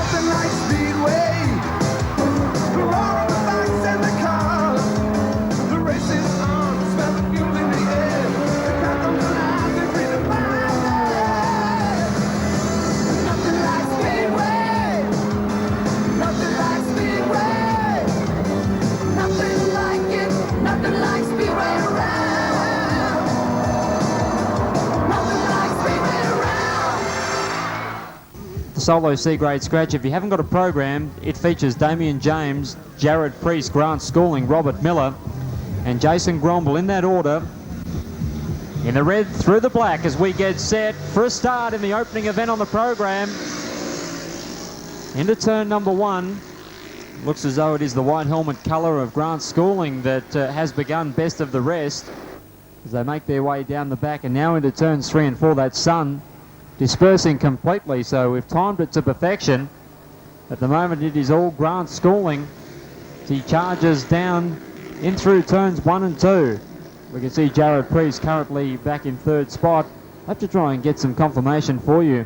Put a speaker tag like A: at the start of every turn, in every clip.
A: Nothing like Speedway. The roar of the bikes and the cars. The race is on. Smell the fuel in the air. The crowd comes alive. They breathe the fire. Nothing like Speedway. Nothing like Speedway. Nothing like it. Nothing like Speedway around. Nothing like Speedway around.
B: The solo C-grade scratch, if you haven't got a program, it features Damien James, Jared Priest, Grant Schooling, Robert Miller and Jason Gromble in that order. In the red through the black as we get set for a start in the opening event on the program. Into turn number one. Looks as though it is the white helmet colour of Grant Schooling that has begun best of the rest as they make their way down the back, and now into turns 3 and 4. That sun dispersing completely, so we've timed it to perfection. At the moment it is all Grant Schooling as he charges down in through turns 1 and 2. We can see Jared Priest currently back in third spot. I'll have to try and get some confirmation for you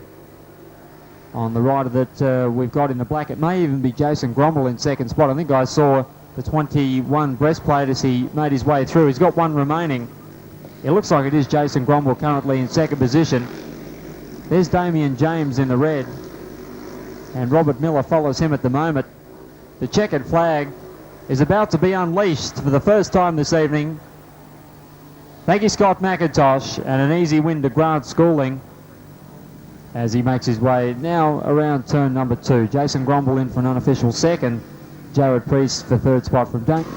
B: on the rider that we've got in the black. It may even be Jason Gromble in second spot. I think I saw the 21 breastplate as he made his way through. He's got one remaining. It looks like it is Jason Gromble currently in second position. There's Damien James in the red, and Robert Miller follows him at the moment. The checkered flag is about to be unleashed for the first time this evening. Thank you, Scott McIntosh, and an easy win to Grant Schooling as he makes his way now around turn number 2. Jason Gromble in for an unofficial second. Jared Priest for third spot from Dunk.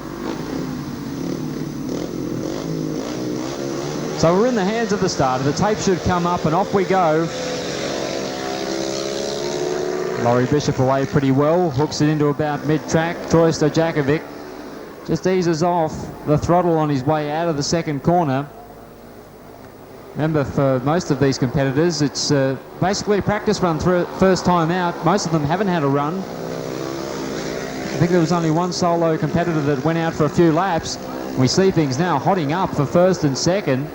B: So we're in the hands of the starter. The tape should come up and off we go. Laurie Bishop away pretty well. Hooks it into about mid-track. Troy Stojakovic just eases off the throttle on his way out of the second corner. Remember, for most of these competitors, it's basically a practice run through first time out. Most of them haven't had a run. I think there was only one solo competitor that went out for a few laps. We see things now hotting up for first and second.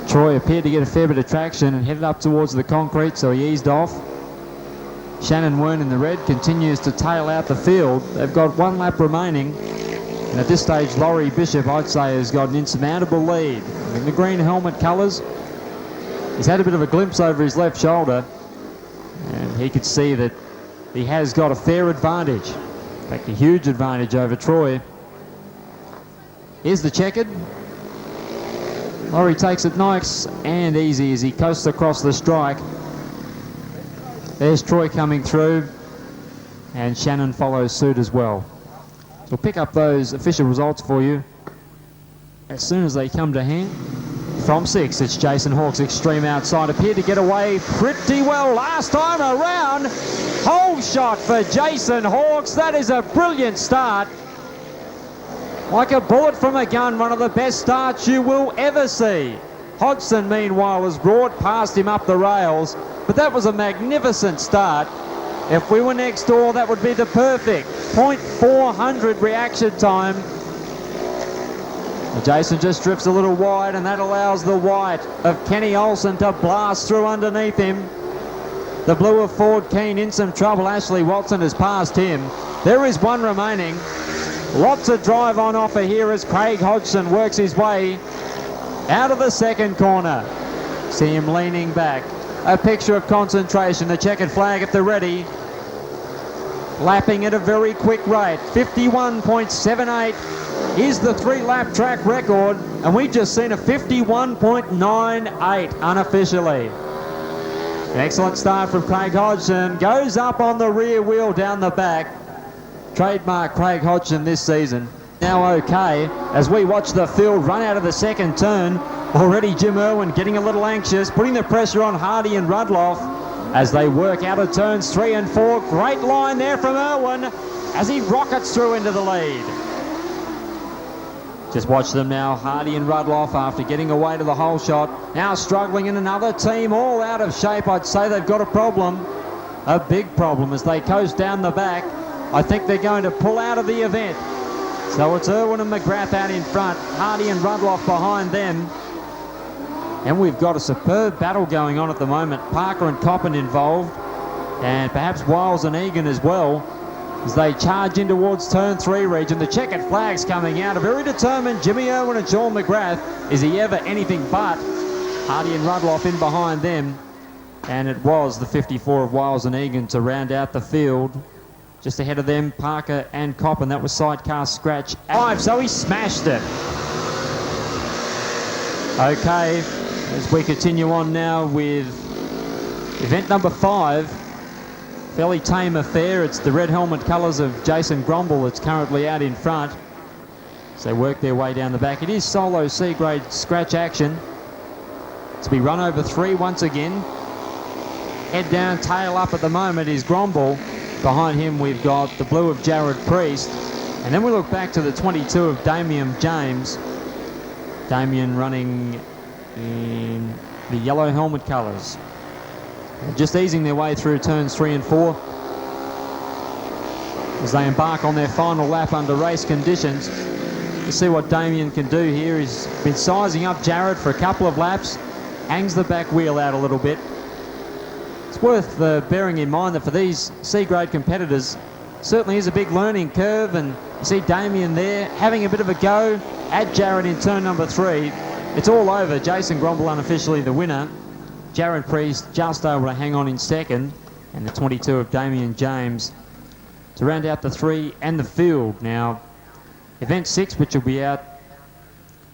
B: Troy appeared to get a fair bit of traction and headed up towards the concrete, so he eased off. Shannon Wern in the red continues to tail out the field. They've got one lap remaining. And at this stage, Laurie Bishop, I'd say, has got an insurmountable lead. In the green helmet colours, he's had a bit of a glimpse over his left shoulder, and he could see that he has got a fair advantage. In fact, a huge advantage over Troy. Here's the checkered. Laurie takes it nice and easy as he coasts across the strike. There's Troy coming through, and Shannon follows suit as well. So we'll pick up those official results for you as soon as they come to hand. From 6, it's Jason Hawkes, extreme outside. Appeared to get away pretty well last time around. Hole shot for Jason Hawkes. That is a brilliant start. Like a bullet from a gun, one of the best starts you will ever see. Hodgson, meanwhile, has brought past him up the rails, but that was a magnificent start. If we were next door, that would be the perfect 0.400 reaction time. Jason just drifts a little wide, and that allows the white of Kenny Olsen to blast through underneath him. The blue of Ford Keane in some trouble. Ashley Watson has passed him. There is one remaining. Lots of drive on offer here as Craig Hodgson works his way out of the second corner. See him leaning back. A picture of concentration. The checkered flag at the ready. Lapping at a very quick rate. 51.78 is the 3-lap track record, and we've just seen a 51.98 unofficially. Excellent start from Craig Hodgson. Goes up on the rear wheel down the back. Trademark Craig Hodgson this season. Now okay, as we watch the field run out of the second turn. Already Jim Irwin getting a little anxious, putting the pressure on Hardy and Rudloff as they work out of turns 3 and 4. Great line there from Irwin as he rockets through into the lead. Just watch them now, Hardy and Rudloff, after getting away to the hole shot. Now struggling in another team, all out of shape. I'd say they've got a problem, a big problem, as they coast down the back. I think they're going to pull out of the event. So it's Irwin and McGrath out in front, Hardy and Rudloff behind them. And we've got a superb battle going on at the moment. Parker and Coppin involved, and perhaps Wiles and Egan as well, as they charge in towards turn 3 region. The checkered flags coming out. A very determined Jimmy Irwin and Sean McGrath. Is he ever anything but? Hardy and Rudloff in behind them. And it was the 54 of Wiles and Egan to round out the field. Just ahead of them, Parker and Coppin. That was Sidecar Scratch 5, so he smashed it. Okay, as we continue on now with event number 5. Fairly tame affair. It's the red helmet colours of Jason Gromble that's currently out in front. So they work their way down the back. It is solo C-grade scratch action. To be run over 3 once again. Head down, tail up at the moment is Gromble. Behind him we've got the blue of Jared Priest. And then we look back to the 22 of Damien James. Damien running in the yellow helmet colours. Just easing their way through turns 3 and 4 as they embark on their final lap under race conditions. To see what Damien can do here. He's been sizing up Jared for a couple of laps, hangs the back wheel out a little bit. It's worth bearing in mind that for these C-grade competitors, certainly is a big learning curve, and you see Damien there having a bit of a go at Jared in turn number 3. It's all over. Jason Gromble unofficially the winner. Jared Priest just able to hang on in second, and the 22 of Damien James to round out the 3 and the field. Now, event 6, which will be out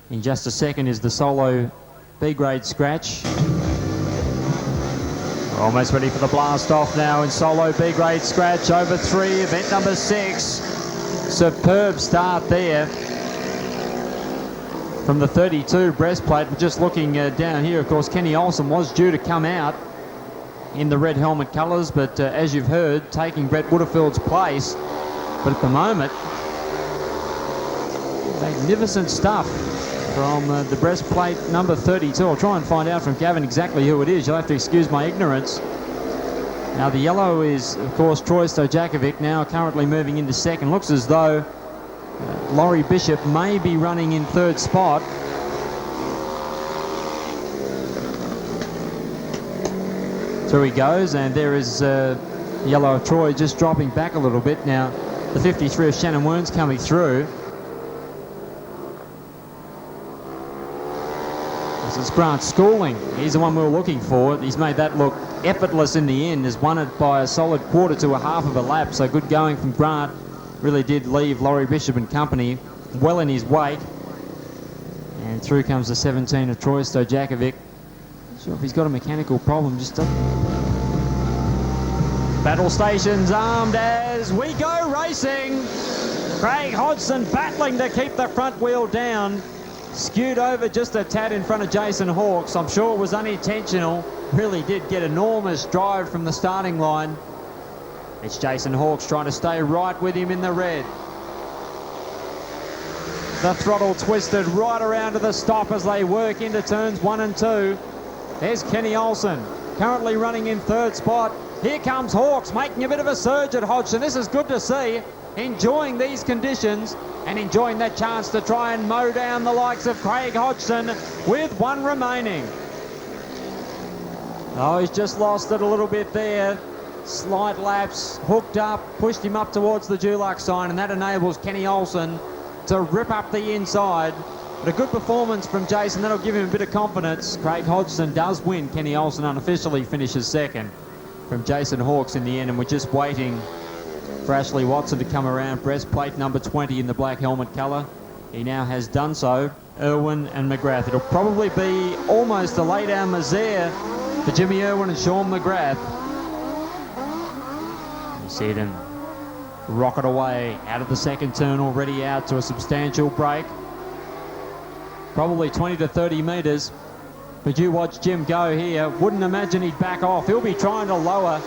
B: in just a second, is the solo B-grade scratch. We're almost ready for the blast off now in solo B-grade scratch over 3, event number 6. Superb start there from the 32 breastplate. We're just looking down here. Of course, Kenny Olsen was due to come out in the red helmet colours, but as you've heard, taking Brett Woodefield's place. But at the moment, magnificent stuff from the breastplate number 32. I'll try and find out from Gavin exactly who it is. You'll have to excuse my ignorance. Now, the yellow is, of course, Troy Stojakovic, now currently moving into second. Looks as though Laurie Bishop may be running in 3rd spot. Through he goes, and there is yellow of Troy just dropping back a little bit. Now, the 53 of Shannon Werns coming through. This is Grant Schooling. He's the one we were looking for. He's made that look effortless in the end. Has won it by a solid quarter to a half of a lap. So good going from Grant. Really did leave Laurie Bishop and company well in his weight. And through comes the 17 of Troy Stojakovic. Not sure if he's got a mechanical problem. Just battle stations armed as we go racing. Craig Hodgson battling to keep the front wheel down. Skewed over just a tad in front of Jason Hawkes. I'm sure it was unintentional. Really did get enormous drive from the starting line. It's Jason Hawkes trying to stay right with him in the red. The throttle twisted right around to the stop as they work into turns 1 and 2. There's Kenny Olsen, currently running in 3rd spot. Here comes Hawkes, making a bit of a surge at Hodgson. This is good to see. Enjoying these conditions and enjoying that chance to try and mow down the likes of Craig Hodgson with 1 remaining. Oh, he's just lost it a little bit there. Slight lapse, hooked up, pushed him up towards the Dulux sign, and that enables Kenny Olsen to rip up the inside. But a good performance from Jason. That'll give him a bit of confidence. Craig Hodgson does win. Kenny Olsen unofficially finishes second from Jason Hawkes in the end, and we're just waiting for Ashley Watson to come around. Breastplate number 20 in the black helmet colour. He now has done so. Irwin and McGrath. It'll probably be almost a lay-down misère for Jimmy Irwin and Sean McGrath. You see them rocket away out of the second turn, already out to a substantial break. Probably 20 to 30 metres. But you watch Jim go here. Wouldn't imagine he'd back off. He'll be trying to lower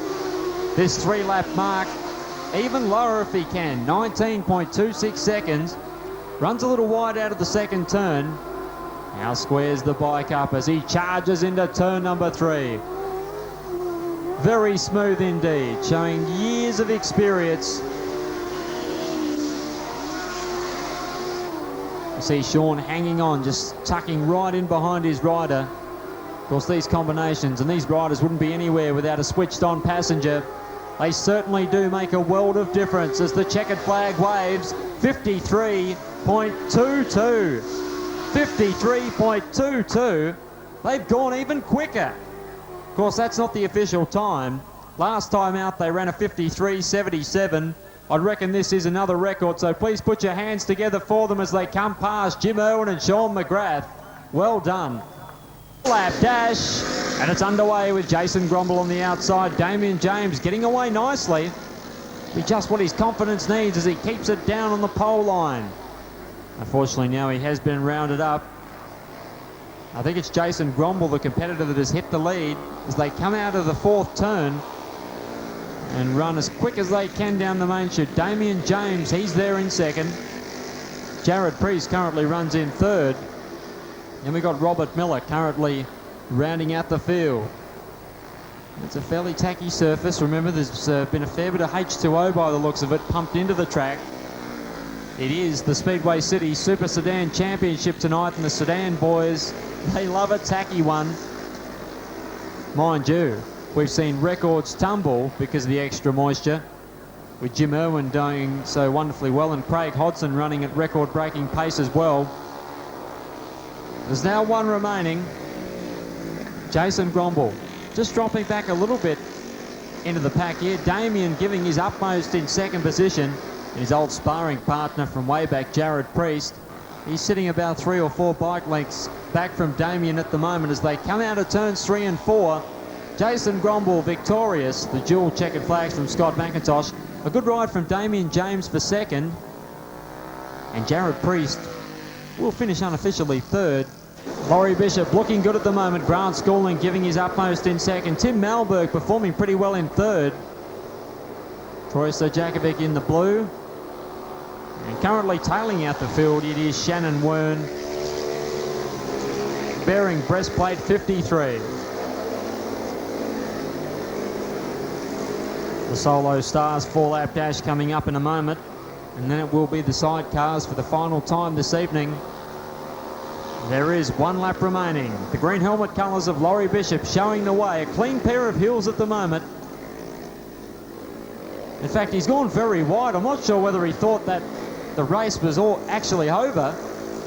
B: this 3-lap mark even lower if he can. 19.26 seconds. Runs a little wide out of the second turn. Now squares the bike up as he charges into turn number 3. Very smooth indeed, showing years of experience. You see Sean hanging on, just tucking right in behind his rider. Of course, these combinations and these riders wouldn't be anywhere without a switched on passenger. They certainly do make a world of difference as the checkered flag waves. 53.22. 53.22. They've gone even quicker. Of course, that's not the official time. Last time out, they ran a 53.77. I'd reckon this is another record, so please put your hands together for them as they come past Jim Irwin and Sean McGrath. Well done. Lap dash, and it's underway with Jason Grumble on the outside. Damien James getting away nicely. Be just what his confidence needs as he keeps it down on the pole line. Unfortunately, now he has been rounded up. I think it's Jason Grumble, the competitor, that has hit the lead as they come out of the fourth turn and run as quick as they can down the main chute. Damien James, he's there in second. Jared Priest currently runs in third. And we've got Robert Miller currently rounding out the field. It's a fairly tacky surface. Remember, there's been a fair bit of H2O by the looks of it pumped into the track. It is the Speedway City Super Sedan Championship tonight, and the Sedan boys, they love a tacky one. Mind you, we've seen records tumble because of the extra moisture, with Jim Irwin doing so wonderfully well and Craig Hodson running at record-breaking pace as well. There's now one remaining. Jason Grumble just dropping back a little bit into the pack here. Damien giving his utmost in second position. And his old sparring partner from way back, Jared Priest, he's sitting about 3 or 4 bike lengths back from Damien at the moment as they come out of turns 3 and 4. Jason Grumble victorious, the dual checkered flags from Scott McIntosh. A good ride from Damien James for second. And Jared Priest will finish unofficially third. Laurie Bishop looking good at the moment. Grant Schooling giving his utmost in second. Tim Malberg performing pretty well in third. Troy Sojakovic in the blue. And currently tailing out the field, it is Shannon Wern, bearing breastplate 53. The Solo Stars 4-lap dash coming up in a moment, and then it will be the sidecars for the final time this evening. There is 1 lap remaining. The green helmet colours of Laurie Bishop showing the way. A clean pair of heels at the moment. In fact, he's gone very wide. I'm not sure whether he thought that the race was all actually over.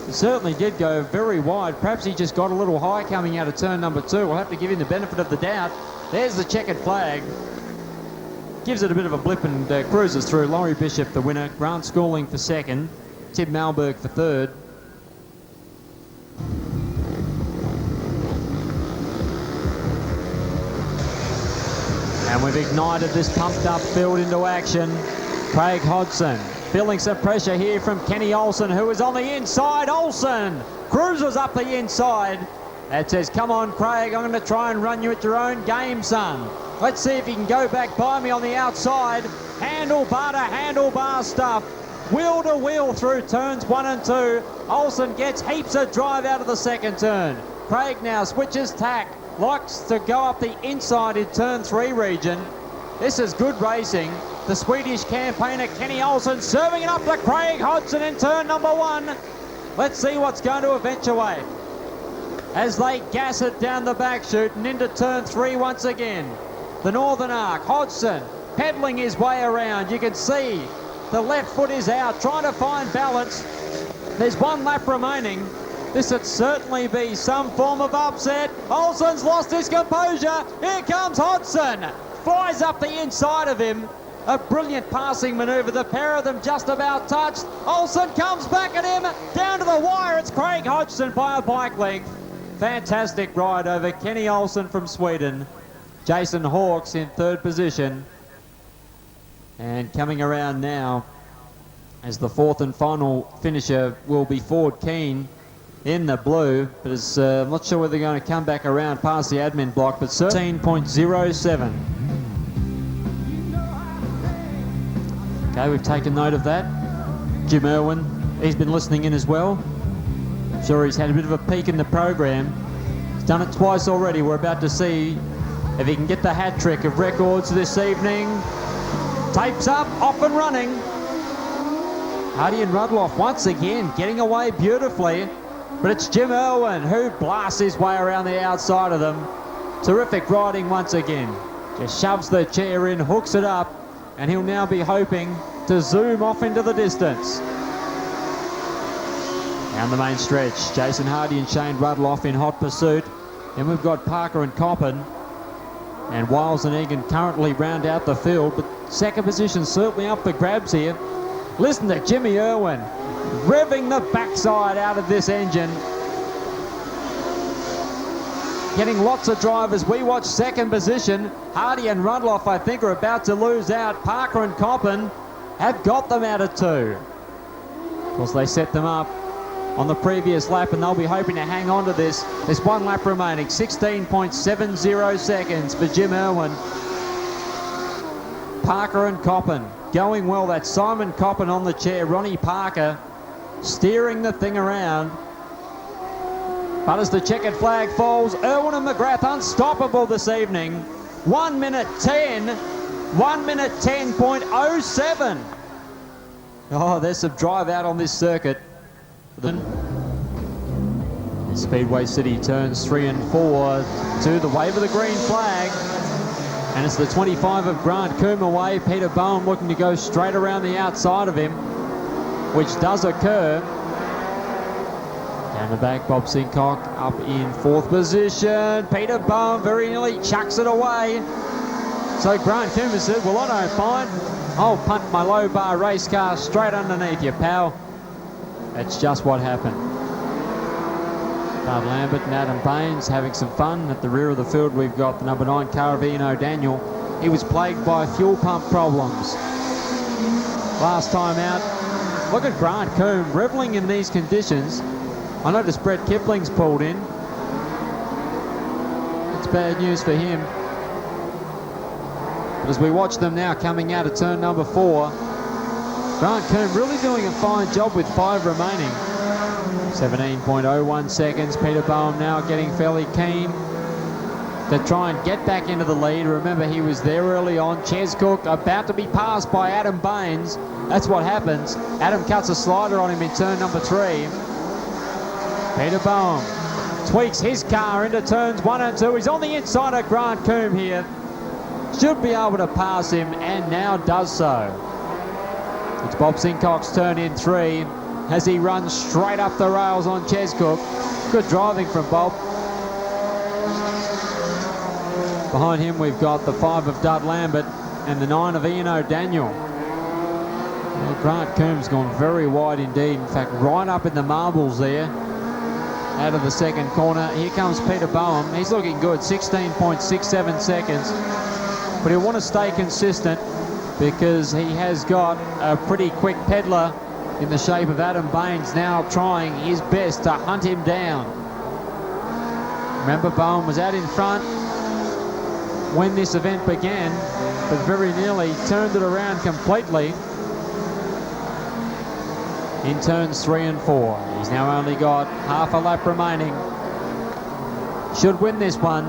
B: He certainly did go very wide. Perhaps he just got a little high coming out of turn number 2. We'll have to give him the benefit of the doubt. There's the checkered flag. Gives it a bit of a blip and cruises through. Laurie Bishop the winner. Grant Schooling for second. Tim Malberg for third. And we've ignited this pumped up field into action. Craig Hodson feeling some pressure here from Kenny Olsen, who is on the inside. Olsen cruises up the inside. That says, come on, Craig, I'm going to try and run you at your own game, son. Let's see if you can go back by me on the outside. Handlebar to handlebar stuff. Wheel to wheel through turns 1 and 2. Olsen gets heaps of drive out of the second turn. Craig now switches tack. Likes to go up the inside in turn 3 region. This is good racing. The Swedish campaigner Kenny Olsen serving it up to Craig Hodson in turn number 1. Let's see what's going to eventuate as they gas it down the back chute and into turn 3 once again. The Northern Arc, Hodson pedaling his way around. You can see the left foot is out, trying to find balance. There's 1 lap remaining. This would certainly be some form of upset. Olsen's lost his composure. Here comes Hodson. Flies up the inside of him. A brilliant passing manoeuvre. The pair of them just about touched. Olsen comes back at him. Down to the wire. It's Craig Hodgson by a bike length. Fantastic ride over Kenny Olsen from Sweden. Jason Hawkes in third position. And coming around now as the fourth and final finisher will be Ford Keane in the blue, but I'm not sure whether they're going to come back around past the admin block, but 13.07. Okay, we've taken note of that. Jim Irwin, he's been listening in as well. I'm sure he's had a bit of a peek in the program. He's done it twice already. We're about to see if he can get the hat trick of records this evening. Tapes up, off and running. Hardy and Rudloff once again getting away beautifully. But it's Jim Irwin who blasts his way around the outside of them. Terrific riding once again. Just shoves the chair in, hooks it up, and he'll now be hoping to zoom off into the distance. Down the main stretch, Jason Hardy and Shane Ruddle off in hot pursuit. Then we've got Parker and Coppin. And Wiles and Egan currently round out the field, but second position certainly up for grabs here. Listen to Jimmy Irwin revving the backside out of this engine. Getting lots of drivers. We watch second position. Hardy and Rudloff, I think, are about to lose out. Parker and Coppin have got them out of 2. Of course, they set them up on the previous lap, and they'll be hoping to hang on to this. There's 1 lap remaining. 16.70 seconds for Jim Irwin. Parker and Coppin going well. That's Simon Coppin on the chair. Ronnie Parker steering the thing around. But as the checkered flag falls, Irwin and McGrath unstoppable this evening. 1 minute 10. 1 minute 10.07. Oh, there's some drive out on this circuit. Speedway City turns 3 and 4 to the wave of the green flag. And it's the 25 of Grant Coombe away. Peter Bowen looking to go straight around the outside of him, which does occur. Down the back, Bob Sincock up in 4th position. Peter Bowen very nearly chucks it away. So Grant Coombe said, well, I don't mind. I'll punt my low bar race car straight underneath you, pal. That's just what happened. Bud Lambert and Adam Baines having some fun. At the rear of the field, we've got the number 9, Caravino Daniel. He was plagued by fuel pump problems last time out. Look at Grant Coombe reveling in these conditions. I noticed Brett Kipling's pulled in. It's bad news for him. But as we watch them now coming out of turn number 4, Grant Coombe really doing a fine job with 5 remaining. 17.01 seconds. Peter Bowen now getting fairly keen to try and get back into the lead. Remember, he was there early on. Ches Cook about to be passed by Adam Baines. That's what happens. Adam cuts a slider on him in turn number 3. Peter Bowen tweaks his car into turns 1 and 2. He's on the inside of Grant Coombe here. Should be able to pass him, and now does so. It's Bob Sincock's turn in 3 as he runs straight up the rails on Ches Cook. Good driving from Bob. Behind him we've got the 5 of Dud Lambert and the 9 of Ian O'Daniel. Well, Grant Coombe's gone very wide indeed. In fact, right up in the marbles there. Out of the second corner. Here comes Peter Bowen. He's looking good. 16.67 seconds. But he'll want to stay consistent because he has got a pretty quick peddler in the shape of Adam Baines now trying his best to hunt him down. Remember, Bowen was out in front when this event began, but very nearly turned it around completely in turns 3 and 4. He's now only got half a lap remaining. Should win this one.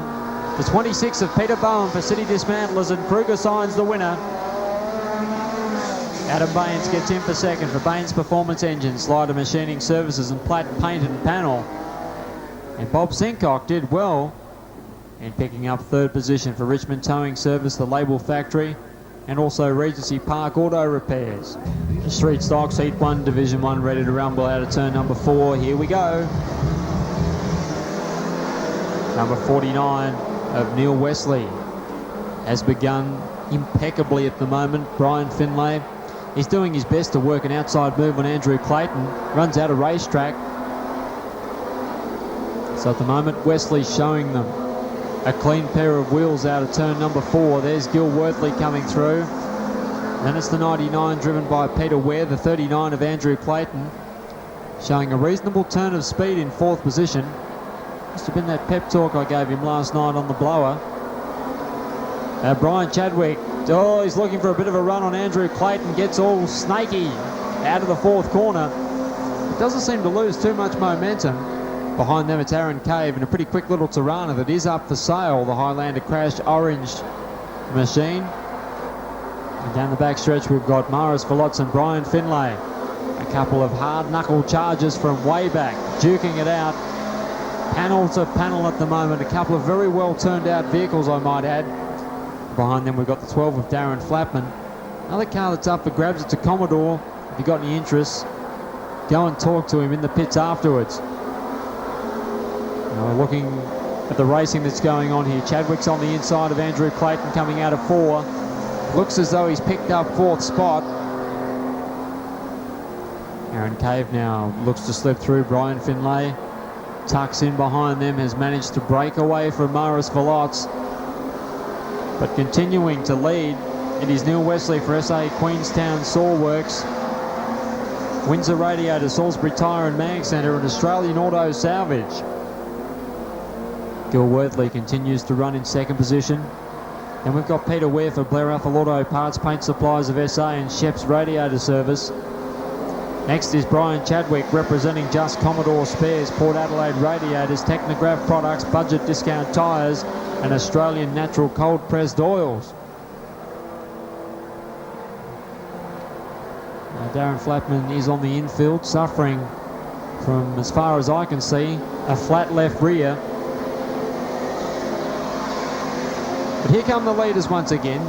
B: The 26 of Peter Bowen for City Dismantlers, and Kruger signs the winner. Adam Baines gets in for second for Baines Performance Engines, Slider Machining Services and Platt Paint and Panel. And Bob Sincock did well in picking up 3rd position for Richmond Towing Service, the Label Factory, and also Regency Park Auto Repairs. The Street Stocks Heat 1 Division 1 ready to rumble out of turn number 4. Here we go. Number 49 of Neil Wesley has begun impeccably at the moment. Brian Finlay, he's doing his best to work an outside move on Andrew Clayton. Runs out of racetrack. So at the moment, Wesley's showing them a clean pair of wheels out of turn number 4. There's Gil Worthley coming through. Then it's the 99 driven by Peter Ware, the 39 of Andrew Clayton, showing a reasonable turn of speed in 4th position. Must have been that pep talk I gave him last night on the blower. Brian Chadwick, oh, he's looking for a bit of a run on Andrew Clayton, gets all snaky out of the 4th corner. It doesn't seem to lose too much momentum. Behind them it's Aaron Cave and a pretty quick little Tirana that is up for sale, the Highlander crashed orange machine. And down the back stretch we've got Maris Verlotz and Brian Finlay. A couple of hard knuckle charges from way back. duking it out. Panel to panel at the moment. A couple of very well turned out vehicles, I might add. Behind them we've got the 12 of Darren Flappman. Another car that's up for grabs. It's a Commodore. If you've got any interest, go and talk to him in the pits afterwards. Now we're looking at the racing that's going on here. Chadwick's on the inside of Andrew Clayton coming out of 4. Looks as though he's picked up 4th spot. Aaron Cave now looks to slip through. Brian Finlay tucks in behind them, has managed to break away from Maris Velots, but continuing to lead, it is Neil Wesley for SA Queenstown Sawworks, Windsor Radiator, Salisbury Tyre and Mag Centre, and Australian Auto Salvage. Gil Worthley continues to run in 2nd position. And we've got Peter Ware for Blair Athol Auto Parts, Paint Supplies of SA and Shep's Radiator Service. Next is Brian Chadwick representing Just Commodore Spares, Port Adelaide Radiators, Technograph Products, Budget Discount Tyres and Australian Natural Cold Pressed Oils. Darren Flappman is on the infield, suffering from, as far as I can see, a flat left rear. But here come the leaders once again,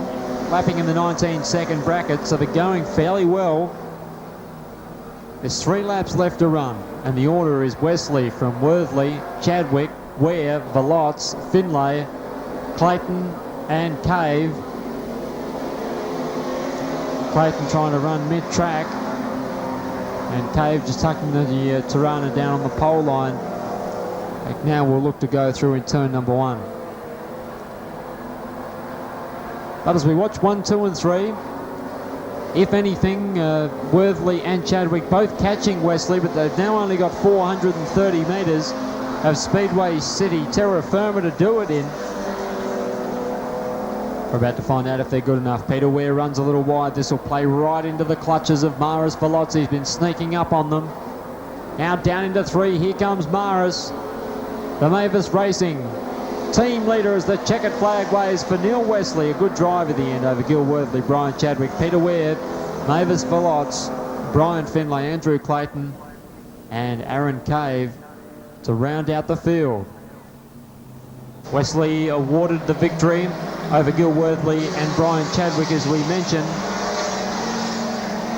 B: lapping in the 19-second bracket, so they're going fairly well. There's 3 laps left to run, and the order is Wesley from Worthley, Chadwick, Ware, Velots, Finlay, Clayton and Cave. Clayton trying to run mid-track, and Cave just tucking the Tirana down on the pole line. Now we'll look to go through in turn number 1. But as we watch 1, 2 and 3, if anything, Worthley and Chadwick both catching Wesley, but they've now only got 430 metres of Speedway City terra firma to do it in. We're about to find out if they're good enough. Peter Ware runs a little wide. This will play right into the clutches of Maris Velots. He's been sneaking up on them. Now down into 3. Here comes Maris. The Mavis Racing team leader as the checkered flag waves for Neil Wesley. A good drive at the end over Gil Worthley, Brian Chadwick, Peter Ware, Mavis Velots, Brian Finlay, Andrew Clayton and Aaron Cave to round out the field. Wesley awarded the victory over Gil Worthley and Brian Chadwick, as we mentioned.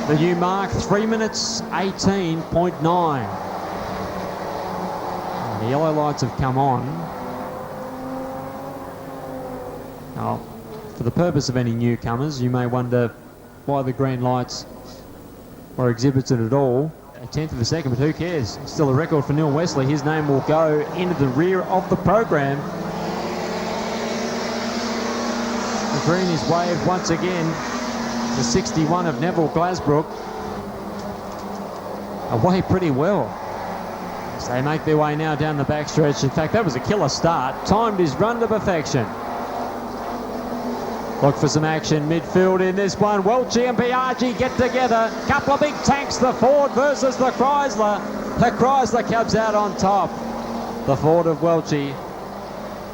B: The new mark, 3 minutes 18.9. The yellow lights have come on. Now, for the purpose of any newcomers, you may wonder why the green lights were exhibited at all. A 10th of a second, but who cares? Still a record for Neil Wesley. His name will go into the rear of the program. The green is waved once again. The 61 of Neville Glasbrook away pretty well. So they make their way now down the backstretch. In fact, that was a killer start. Timed his run to perfection. Look for some action midfield in this one. Welchie and Biaggi get together. Couple of big tanks, the Ford versus the Chrysler. The Chrysler comes out on top. The Ford of Welchie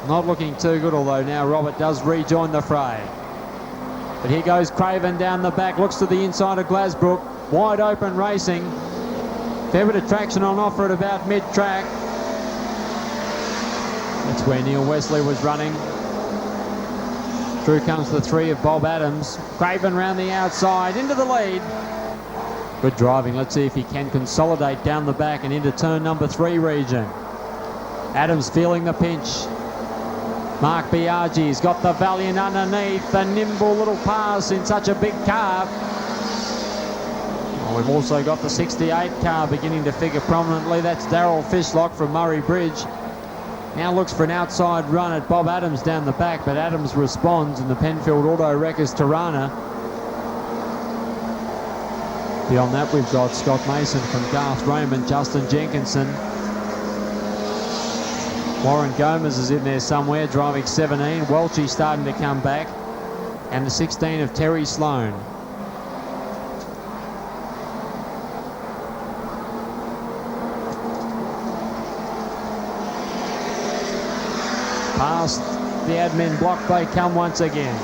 B: not looking too good, although now Robert does rejoin the fray. But here goes Craven down the back. Looks to the inside of Glasbrook. Wide open racing. Fair bit of traction on offer at about mid-track. That's where Neil Wesley was running. Through comes the 3 of Bob Adams. Craven round the outside, into the lead. Good driving. Let's see if he can consolidate down the back and into turn number 3 region. Adams feeling the pinch. Mark Biaggi's got the Valiant underneath. The nimble little pass in such a big car. We've also got the 68 car beginning to figure prominently. That's Darryl Fishlock from Murray Bridge. Now looks for an outside run at Bob Adams down the back, but Adams responds in the Penfield Auto Wreckers Tirana. Beyond that, we've got Scott Mason from Garth Raymond, Justin Jenkinson. Warren Gomez is in there somewhere, driving 17. Welchie starting to come back. And the 16 of Terry Sloan. Past the admin block they come once again.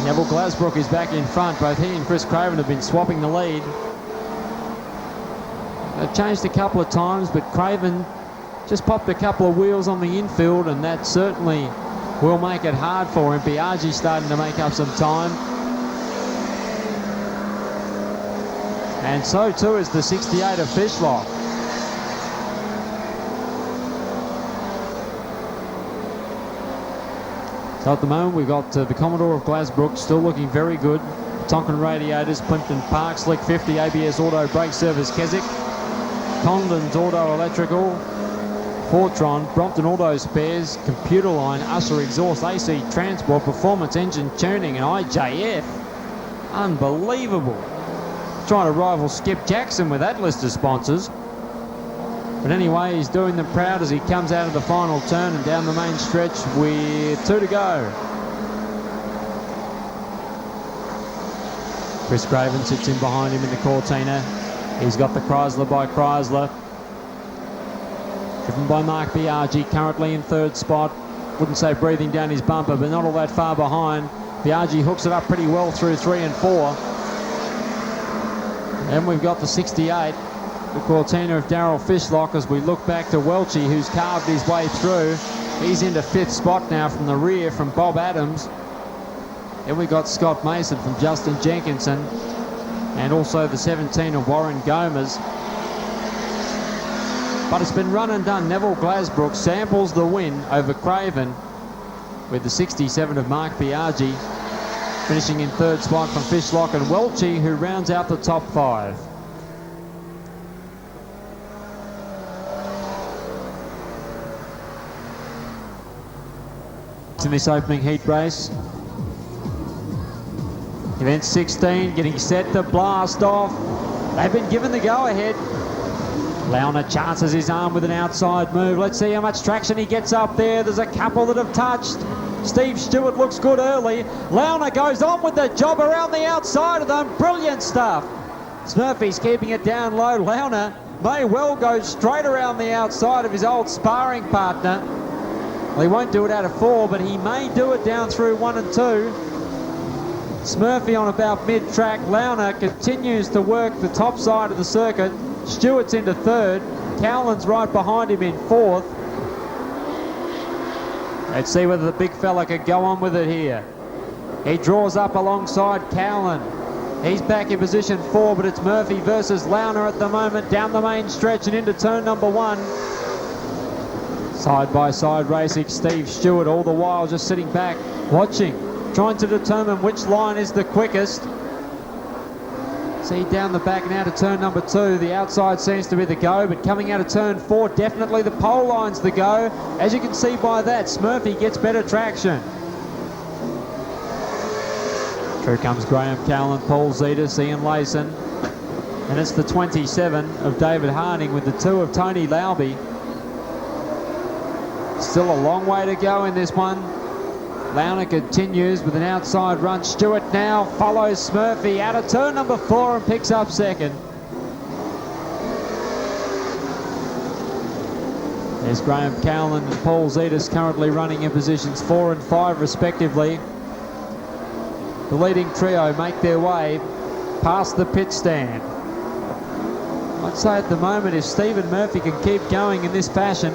B: Neville Glasbrook is back in front. Both he and Chris Craven have been swapping the lead. They've changed a couple of times, but Craven just popped a couple of wheels on the infield, and that certainly will make it hard for him. Biaggi starting to make up some time. And so too is the 68 of Fishlock. So at the moment we've got the Commodore of Glasbrook still looking very good. Tonkin Radiators, Plimpton Park, Slick 50, ABS Auto Brake Service Keswick, Condon's Auto Electrical, Fortron, Brompton Auto Spares, Computer Line, Usher Exhaust, AC Transport, Performance Engine Tuning and IJF. Unbelievable. Trying to rival Skip Jackson with that list of sponsors. But anyway, he's doing them proud as he comes out of the final turn and down the main stretch with 2 to go. Chris Craven sits in behind him in the Cortina. He's got the Chrysler by Chrysler. Driven by Mark Biaggi, currently in 3rd spot. Wouldn't say breathing down his bumper, but not all that far behind. Biaggi hooks it up pretty well through 3 and 4. And we've got the 68, the Cortina of Darryl Fishlock, as we look back to Welchie, who's carved his way through. He's into 5th spot now from the rear from Bob Adams. Then we got Scott Mason from Justin Jenkinson, and also the 17 of Warren Gomez. But it's been run and done. Neville Glasbrook samples the win over Craven with the 67 of Mark Biaggi, finishing in 3rd spot from Fishlock and Welchie, who rounds out the top 5. In this opening heat race, event 16 getting set to blast off. They've been given the go-ahead. Launer chances his arm with an outside move. Let's see how much traction he gets up there. There's a couple that have touched. Steve Stewart looks good early. Launer goes on with the job around the outside of them. Brilliant stuff. Smurfy's keeping it down low. Launer may well go straight around the outside of his old sparring partner. Well, he won't do it out of 4, but he may do it down through 1 and 2. Smurfy on about mid-track. Launer continues to work the top side of the circuit. Stewart's into 3rd. Cowlin's right behind him in 4th. Let's see whether the big fella can go on with it here. He draws up alongside Cowlin. He's back in position 4, but it's Murphy versus Launer at the moment down the main stretch and into turn number 1. Side-by-side racing, Steve Stewart all the while just sitting back, watching, trying to determine which line is the quickest. See down the back now to turn number 2. The outside seems to be the go, but coming out of turn 4, definitely the pole line's the go. As you can see by that, Smurfy gets better traction. Through comes Graham Callan, Paul Zetas, Ian Layson. And it's the 27 of David Harding with the 2 of Tony Lauby. Still a long way to go in this one. Launer continues with an outside run. Stewart now follows Smurfy out of turn number 4 and picks up 2nd. There's Graham Cowlin and Paul Zetas currently running in positions 4 and 5 respectively. The leading trio make their way past the pit stand. I'd say at the moment if Stephen Murphy can keep going in this fashion,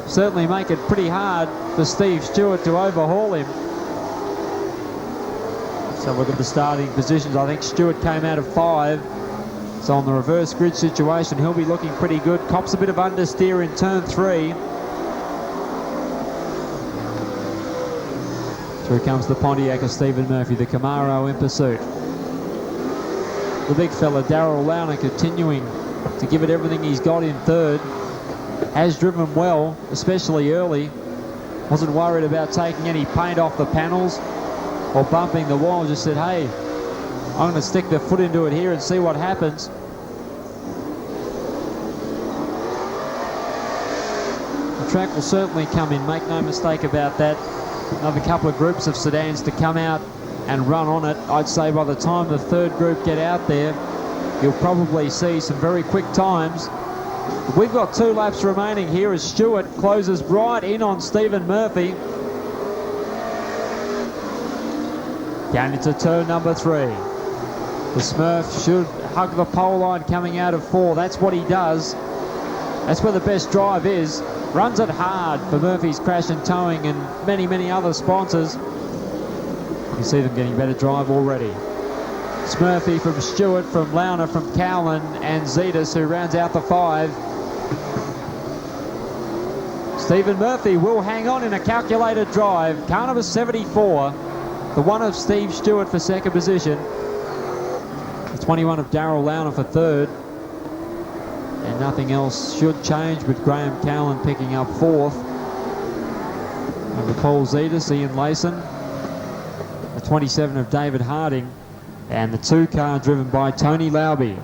B: certainly make it pretty hard for Steve Stewart to overhaul him. So look at the starting positions. I think Stewart came out of 5. So on the reverse grid situation, he'll be looking pretty good. Cops a bit of understeer in turn 3. Through comes the Pontiac of Stephen Murphy, the Camaro in pursuit. The big fella Darryl Launer continuing to give it everything he's got in 3rd. Has driven well, especially early. Wasn't worried about taking any paint off the panels or bumping the wall. Just said, hey, I'm going to stick the foot into it here and see what happens. The track will certainly come in, make no mistake about that. Another couple of groups of sedans to come out and run on it. I'd say by the time the 3rd group get out there, you'll probably see some very quick times. We've got 2 laps remaining here as Stewart closes right in on Stephen Murphy. Down into turn number 3. The Smurf should hug the pole line coming out of 4. That's what he does. That's where the best drive is. Runs it hard for Murphy's Crash and Towing and many, many other sponsors. You see them getting better drive already. Smurfy from Stewart, from Launer, from Cowlin, and Zetas, who rounds out the 5. Stephen Murphy will hang on in a calculated drive. Car number 74, the one of Steve Stewart for second position. The 21 of Darryl Launer for third. And nothing else should change with Graham Cowlin picking up 4th. Over Paul Zetas, Ian Layson. The 27 of David Harding. And the 2 car driven by Tony Lauby.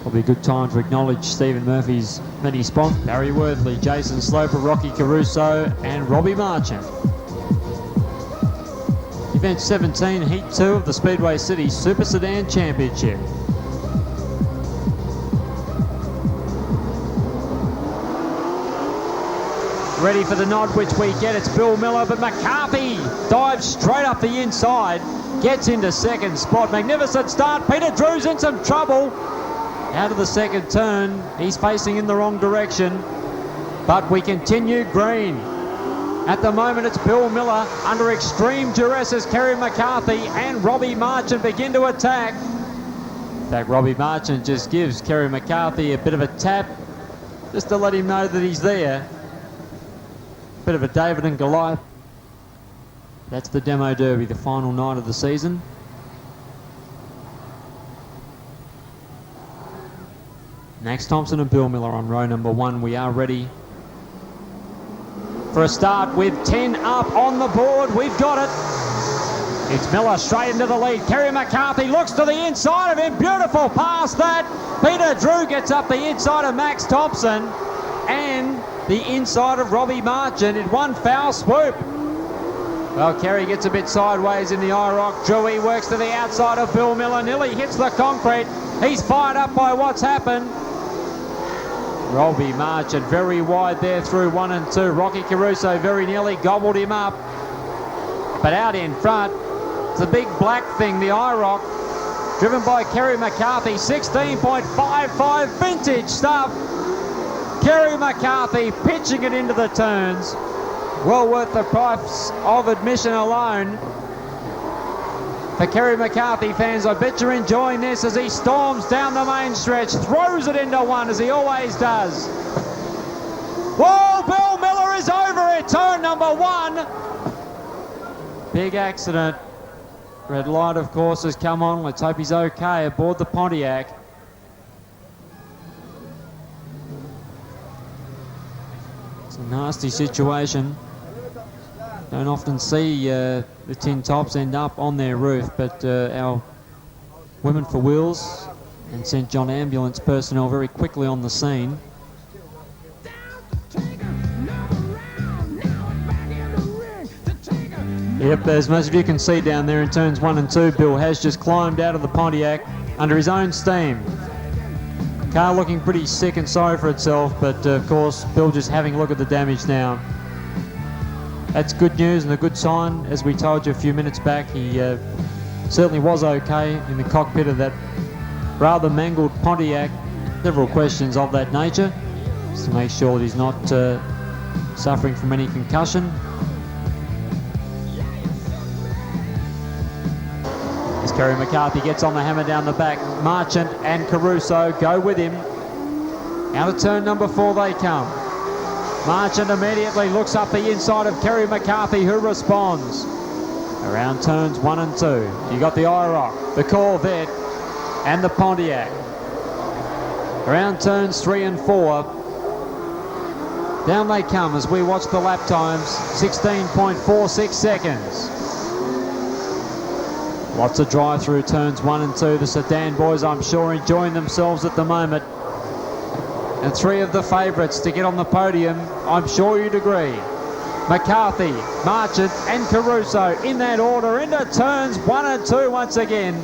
B: Probably a good time to acknowledge Stephen Murphy's many sponsors. Barry Worthley, Jason Sloper, Rocky Caruso and Robbie Marchant. Event 17, Heat 2 of the Speedway City Super Sedan Championship. Ready for the nod, which we get. It's Bill Miller, but McCarthy dives straight up the inside, gets into second spot. Magnificent start. Peter Drew's in some trouble. Out of the second turn, he's facing in the wrong direction, but we continue green. At the moment, it's Bill Miller under extreme duress as Kerry McCarthy and Robbie Marchant begin to attack. In fact, Robbie Marchant just gives Kerry McCarthy a bit of a tap just to let him know that he's there. Bit of a David and Goliath. That's the Demo Derby, the final night of the season. Max Thompson and Bill Miller on row number 1. We are ready for a start with 10 up on the board. We've got it. It's Miller straight into the lead. Kerry McCarthy looks to the inside of him. Beautiful pass that. Peter Drew gets up the inside of Max Thompson and the inside of Robbie Marchant in one foul swoop. Well, Kerry gets a bit sideways in the IROC. Drewy works to the outside of Bill Miller. Nearly hits the concrete. He's fired up by what's happened. Robbie Marchant very wide there through 1 and 2. Rocky Caruso very nearly gobbled him up. But out in front, it's a big black thing, the IROC, driven by Kerry McCarthy. 16.55 vintage stuff. Kerry McCarthy pitching it into the turns. Well worth the price of admission alone. For Kerry McCarthy fans, I bet you're enjoying this as he storms down the main stretch, throws it into 1 as he always does. Whoa, Bill Miller is over at turn number 1. Big accident. Red light, of course, has come on. Let's hope he's okay aboard the Pontiac. It's a nasty situation. Don't often see the tin tops end up on their roof, but our Women for Wheels and St John Ambulance personnel very quickly on the scene. Yep, as most of you can see down there in turns 1 and 2, Bill has just climbed out of the Pontiac under his own steam. Car looking pretty sick and sorry for itself, but of course Bill just having a look at the damage now. That's good news and a good sign. As we told you a few minutes back, he certainly was okay in the cockpit of that rather mangled Pontiac. Several questions of that nature, just to make sure that he's not suffering from any concussion. As Kerry McCarthy gets on the hammer down the back, Marchant and Caruso go with him. Out of turn number 4 they come. Marchant immediately looks up the inside of Kerry McCarthy, who responds. Around turns 1 and 2. You got the IROC, the Corvette, and the Pontiac. Around turns 3 and 4. Down they come as we watch the lap times, 16.46 seconds. Lots of drive through turns 1 and 2. The Sedan boys, I'm sure, enjoying themselves at the moment. And 3 of the favourites to get on the podium, I'm sure you'd agree. McCarthy, Marchant and Caruso in that order into turns 1 and 2 once again.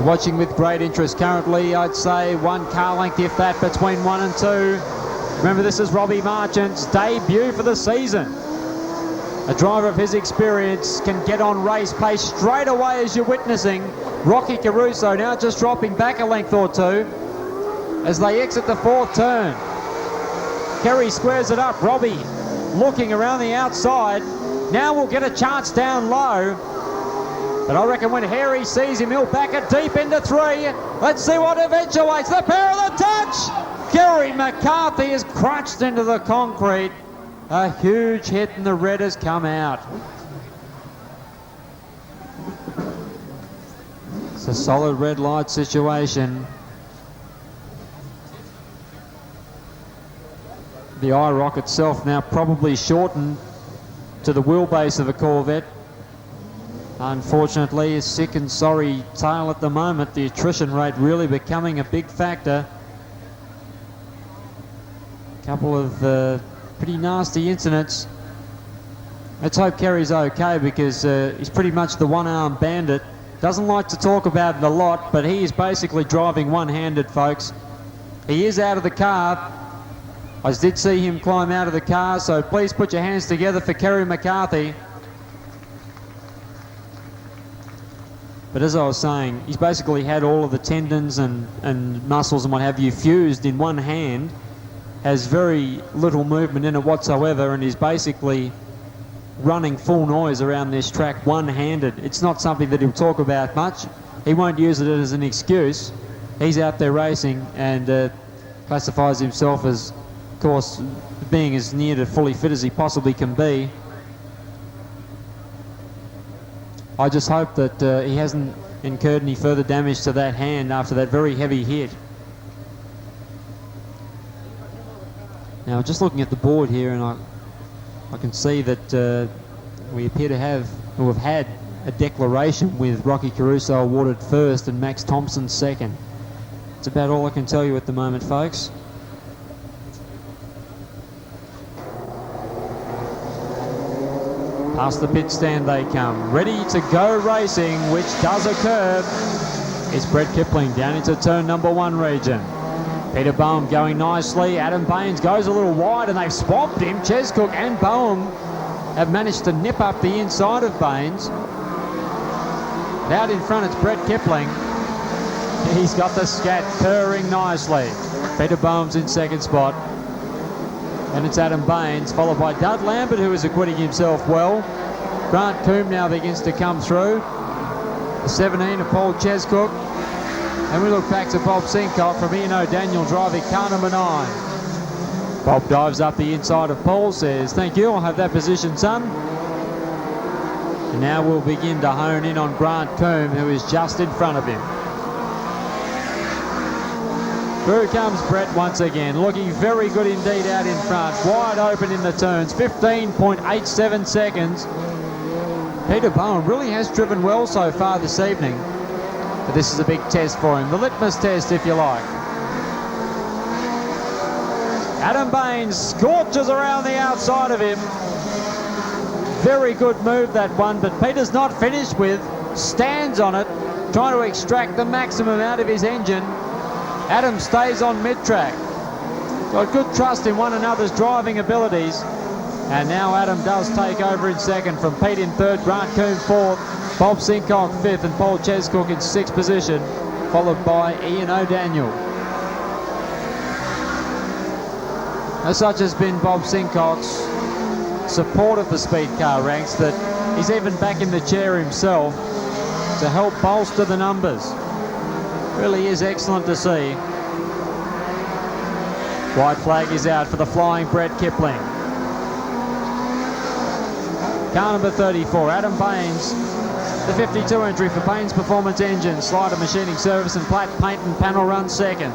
B: Watching with great interest currently, I'd say 1 car length if that between 1 and 2. Remember, this is Robbie Marchant's debut for the season. A driver of his experience can get on race pace straight away, as you're witnessing. Rocky Caruso now just dropping back a length or two as they exit the fourth turn. Kerry squares it up. Robbie looking around the outside. Now we'll get a chance down low. But I reckon when Harry sees him, he'll back it deep into three. Let's see what eventuates. The pair of the touch. Kerry McCarthy is crunched into the concrete. A huge hit and the red has come out. It's a solid red light situation. The IROC itself now probably shortened to the wheelbase of a Corvette. Unfortunately, a sick and sorry tale at the moment. The attrition rate really becoming a big factor. A couple of pretty nasty incidents. Let's hope Kerry's okay, because he's pretty much the one-armed bandit. Doesn't like to talk about it a lot, but he is basically driving one-handed, folks. He is out of the car. I did see him climb out of the car, so please put your hands together for Kerry McCarthy. But as I was saying, he's basically had all of the tendons and muscles and what have you fused in one hand, has very little movement in it whatsoever, and is basically running full noise around this track one-handed. It's not something that he'll talk about much. He won't use it as an excuse. He's out there racing and classifies himself as, of course, being as near to fully fit as he possibly can be. I just hope that he hasn't incurred any further damage to that hand after that very heavy hit. Now, just looking at the board here, and I can see that we appear to have had a declaration with Rocky Caruso awarded first and Max Thompson second. That's about all I can tell you at the moment, folks. Past the pit stand they come, ready to go racing, which does occur. It's Brett Kipling down into turn number one region. Peter Boehm going nicely. Adam Baines goes a little wide and they've swamped him. Chescook and Boehm have managed to nip up the inside of Baines. And out in front, it's Brett Kipling. He's got the scat purring nicely. Peter Boehm's in second spot. And it's Adam Baines, followed by Dud Lambert, who is acquitting himself well. Grant Coombe now begins to come through. The 17 of Paul Chescook. And we look back to Bob Sincock from Ian O'Daniel driving car number 9. Bob dives up the inside of Paul, says, "Thank you, I'll have that position, son." And now we'll begin to hone in on Grant Coombe, who is just in front of him. Through comes Brett once again, looking very good indeed out in front. Wide open in the turns, 15.87 seconds. Peter Boehm really has driven well so far this evening. But this is a big test for him, the litmus test, if you like. Adam Baines scorches around the outside of him. Very good move, that one, but Peter's not finished with. Stands on it, trying to extract the maximum out of his engine. Adam stays on mid-track. Got good trust in one another's driving abilities. And now Adam does take over in second from Pete in third, Grant Coombe fourth, Bob Sincock fifth, and Paul Chescook in sixth position, followed by Ian O'Daniel. As such has been Bob Sincock's support of the speed car ranks that he's even back in the chair himself to help bolster the numbers. Really is excellent to see. White flag is out for the flying Brett Kipling. Car number 34, Adam Baines. The 52 entry for Baines Performance Engine, Slider Machining Service and Platt Paint and Panel run second.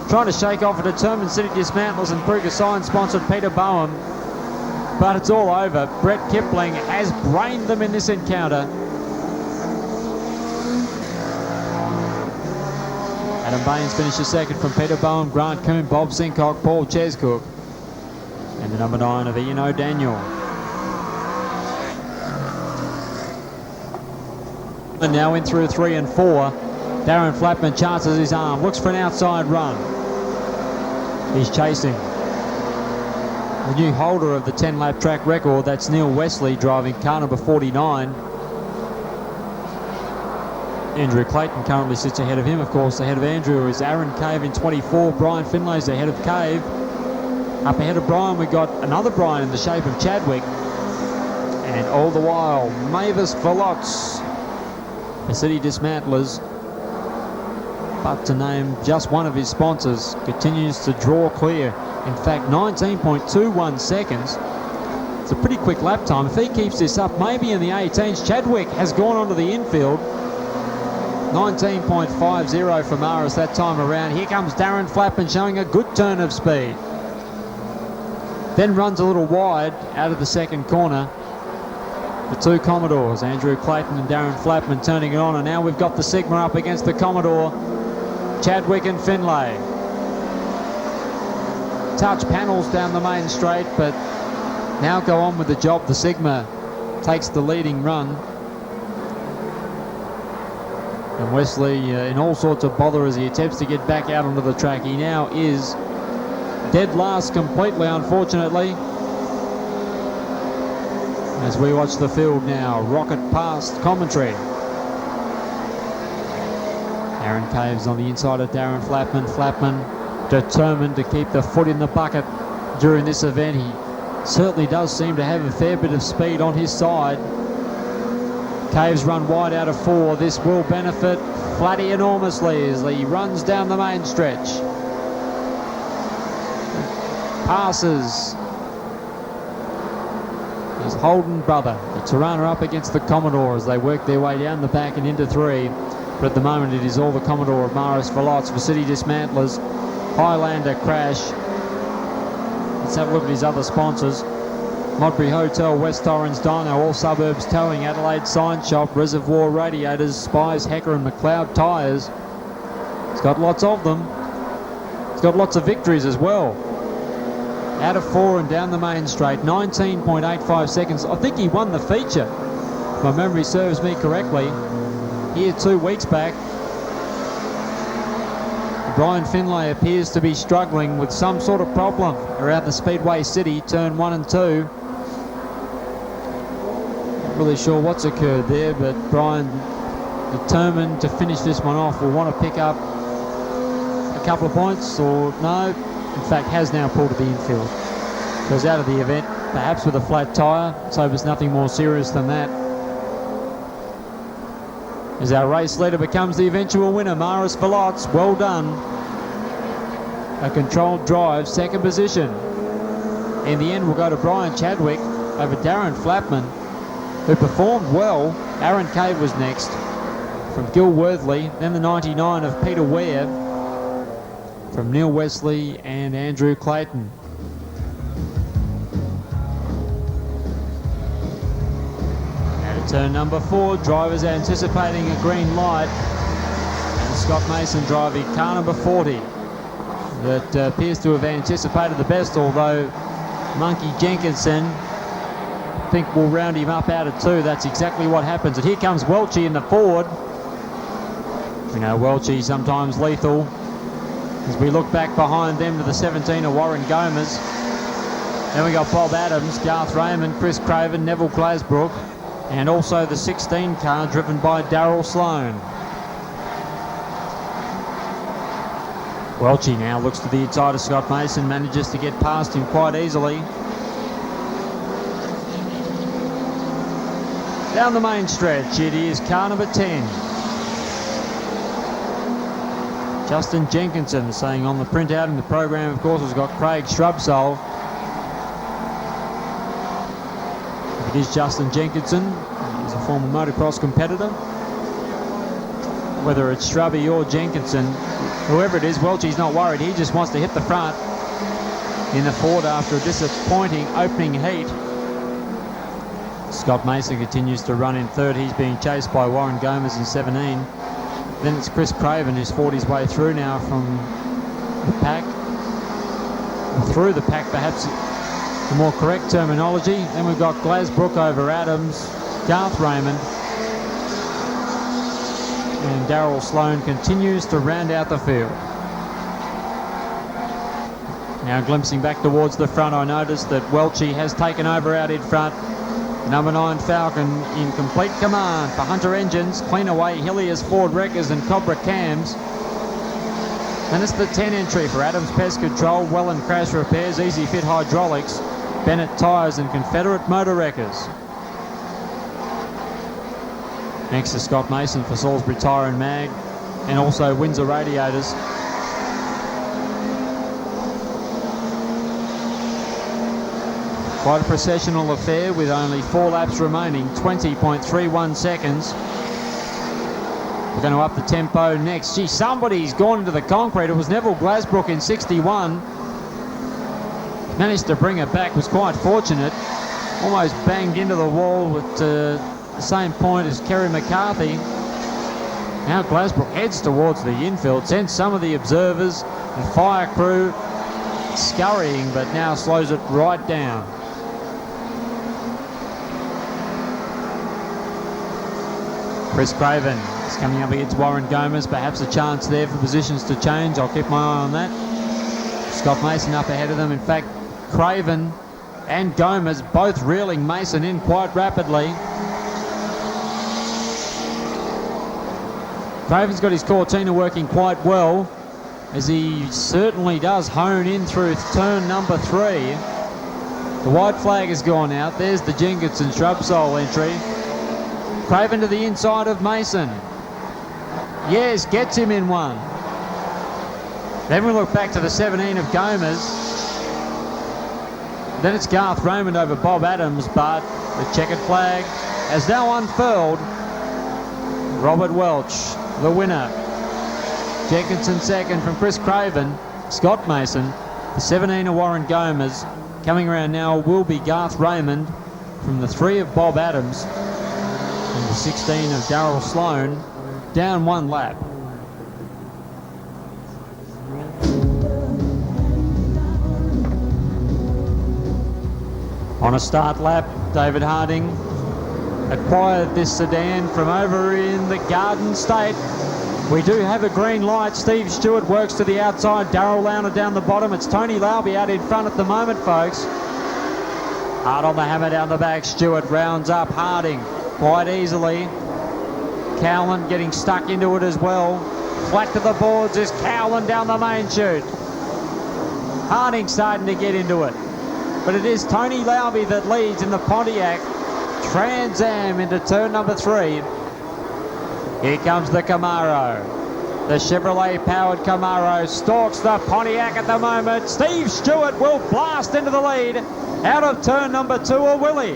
B: Trying to shake off a determined City Dismantles and Kruger Sign sponsored Peter Boehm. But it's all over. Brett Kipling has brained them in this encounter. Adam Baines finishes second from Peter Boehm, Grant Coombe, Bob Sincock, Paul Chescook, and the number 9 of Ian O'Daniel. And now in through 3 and 4. Darren Flatman chances his arm, looks for an outside run. He's chasing. The new holder of the 10-lap track record, that's Neil Wesley driving car number 49. Andrew Clayton currently sits ahead of him. Of course, ahead of Andrew is Aaron Cave in 24. Brian Finlay's ahead of Cave. Up ahead of Brian, we've got another Brian in the shape of Chadwick. And all the while, Mavis Velots, the City Dismantlers, but to name just one of his sponsors, continues to draw clear. In fact, 19.21 seconds. It's a pretty quick lap time. If he keeps this up, maybe in the 18s. Chadwick has gone onto the infield. 19.50 for Maris that time around. Here comes Darren Flappin showing a good turn of speed. Then runs a little wide out of the second corner. The two Commodores, Andrew Clayton and Darren Flappin, turning it on. And now we've got the Sigma up against the Commodore, Chadwick and Finlay. Touch panels down the main straight, but now go on with the job. The Sigma takes the leading run. And Wesley in all sorts of bother as he attempts to get back out onto the track. He now is dead last completely, unfortunately. As we watch the field now, rocket past commentary. Aaron Caves on the inside of Darren Flappin. Flappin determined to keep the foot in the bucket during this event. He certainly does seem to have a fair bit of speed on his side. Caves run wide out of 4. This will benefit Flatty enormously as he runs down the main stretch. Passes his Holden brother, the Tirana, up against the Commodore as they work their way down the back and into 3. But at the moment it is all the Commodore of Maris Velots for City Dismantlers. Highlander Crash. Let's have a look at his other sponsors. Modbury Hotel, West Torrens Dino, All Suburbs Towing, Adelaide Sign Shop, Reservoir Radiators, Spies, Hecker and McLeod Tyres. He's got lots of them. He's got lots of victories as well. Out of 4 and down the main straight, 19.85 seconds. I think he won the feature, if my memory serves me correctly, here 2 weeks back. Brian Finlay appears to be struggling with some sort of problem around the Speedway City, turn 1 and 2. Not really sure what's occurred there, but Brian, determined to finish this one off, will want to pick up a couple of points, or no, in fact has now pulled to the infield. Goes out of the event, perhaps with a flat tyre. Let's hope it's nothing more serious than that. As our race leader becomes the eventual winner, Maris Velots, well done. A controlled drive, second position. In the end, we'll go to Brian Chadwick over Darren Flappin, who performed well. Aaron Cave was next from Gil Worthley, then the 99 of Peter Ware from Neil Wesley and Andrew Clayton. Turn number 4, drivers anticipating a green light, and Scott Mason driving car number 40 that appears to have anticipated the best, although Monkey Jenkinson, I think, will round him up out of 2. That's exactly what happens. And here comes Welchie in the Ford. We know Welchie sometimes lethal. As we look back behind them to the 17 of Warren Gomez. Then we got Bob Adams, Garth Raymond, Chris Craven, Neville Glasbrook, and also the 16 car driven by Darryl Sloan. Welchie now looks to the inside of Scott Mason, manages to get past him quite easily. Down the main stretch, it is car number 10. Justin Jenkinson saying on the printout in the program, of course, has got Craig Shrubsole. It is Justin Jenkinson. He's a former motocross competitor. Whether it's Shrubby or Jenkinson, whoever it is, Welchie's not worried. He just wants to hit the front in the Ford after a disappointing opening heat. Scott Mason continues to run in 3rd. He's being chased by Warren Gomez in 17. Then it's Chris Craven who's fought his way through now from the pack. Or through the pack, perhaps the more correct terminology. Then we've got Glasbrook over Adams, Garth Raymond, and Darryl Sloan continues to round out the field. Now glimpsing back towards the front, I noticed that Welchie has taken over out in front. Number 9 Falcon in complete command for Hunter Engines, Cleanaway, Hilliers, Ford Wreckers and Cobra Cams. And it's the 10 entry for Adams Pest Control, Welland Crash Repairs, Easy Fit Hydraulics, Bennett Tyres and Confederate Motor Wreckers. Next to Scott Mason for Salisbury Tyre and Mag, and also Windsor Radiators. Quite a processional affair with only 4 laps remaining, 20.31 seconds. We're going to up the tempo next. Gee, somebody's gone into the concrete. It was Neville Glasbrook in 61. Managed to bring it back, was quite fortunate. Almost banged into the wall at the same point as Kerry McCarthy. Now Glasbrook heads towards the infield, sends some of the observers and fire crew scurrying, but now slows it right down. Chris Craven is coming up against Warren Gomez. Perhaps a chance there for positions to change. I'll keep my eye on that. Scott Mason up ahead of them. In fact, Craven and Gomez both reeling Mason in quite rapidly. Craven's got his Cortina working quite well, as he certainly does hone in through turn number 3. The white flag has gone out. There's the Jenkinson Shrub Sole entry. Craven to the inside of Mason. Yes, gets him in one. Then we look back to the 17 of Gomez. Then it's Garth Raymond over Bob Adams, but the checkered flag has now unfurled. Robert Welch, the winner. Jenkinson second from Chris Craven. Scott Mason. The 17 of Warren Gomez. Coming around now will be Garth Raymond from the 3 of Bob Adams. And the 16 of Darryl Sloan, down 1 lap. On a start lap, David Harding acquired this sedan from over in the Garden State. We do have a green light. Steve Stewart works to the outside. Darryl Launer down the bottom. It's Tony Lauby out in front at the moment, folks. Hard on the hammer down the back. Stewart rounds up Harding quite easily. Cowland getting stuck into it as well. Flat to the boards is Cowland down the main chute. Harding starting to get into it. But it is Tony Lauby that leads in the Pontiac Trans Am into turn number 3. Here comes the Camaro. The Chevrolet powered Camaro stalks the Pontiac at the moment. Steve Stewart will blast into the lead out of turn number 2, or will he?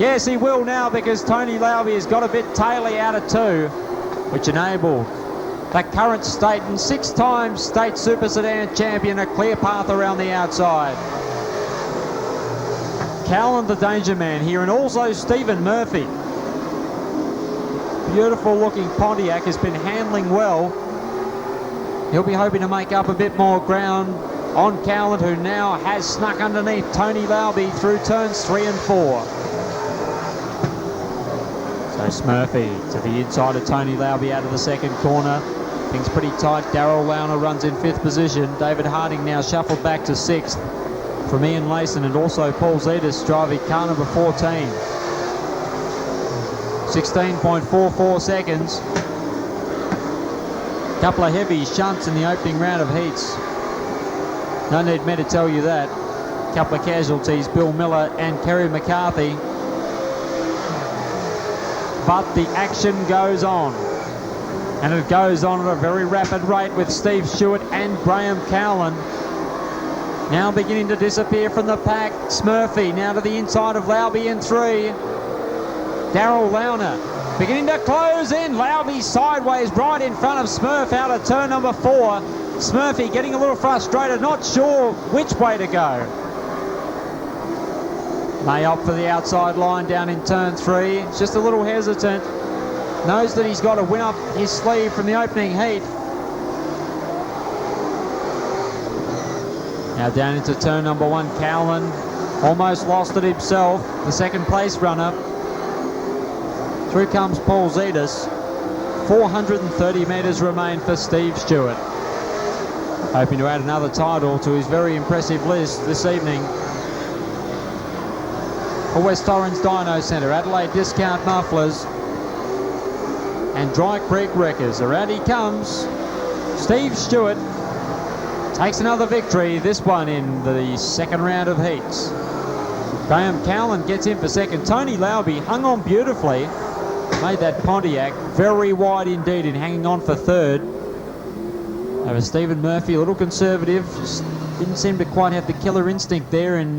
B: Yes, he will now, because Tony Lauby has got a bit taily out of 2, which enabled the current state and 6-time state Super Sedan champion a clear path around the outside. Callan, the danger man here, and also Stephen Murphy. Beautiful looking Pontiac has been handling well. He'll be hoping to make up a bit more ground on Callan, who now has snuck underneath Tony Lauby through turns 3 and 4. So Smurfy to the inside of Tony Lauby out of the second corner. Things pretty tight. Darryl Launer runs in 5th position. David Harding now shuffled back to 6th from Ian Layson, and also Paul Zetas driving car number 14. 16.44 seconds. Couple of heavy shunts in the opening round of heats. No need me to tell you that. Couple of casualties, Bill Miller and Kerry McCarthy. But the action goes on. And it goes on at a very rapid rate with Steve Stewart and Graham Cowland now beginning to disappear from the pack. Smurfy now to the inside of Lauby in 3. Darryl Launer beginning to close in. Lauby sideways right in front of Smurf out of turn number 4. Smurfy getting a little frustrated, not sure which way to go. May opt for the outside line down in turn 3. Just a little hesitant. Knows that he's got to win up his sleeve from the opening heat. Now down into turn number 1, Cowland almost lost it himself, the second place runner. Through comes Paul Zetas. 430 metres remain for Steve Stewart. hoping to add another title to his very impressive list this evening. For West Torrens Dyno Centre, Adelaide Discount Mufflers and Dry Creek Wreckers. Around he comes. Steve Stewart takes another victory, this one in the second round of heats. Graham Cowland gets in for second. Tony Lauby hung on beautifully. Made that Pontiac very wide indeed in hanging on for third. Over Stephen Murphy, a little conservative. Just didn't seem to quite have the killer instinct there in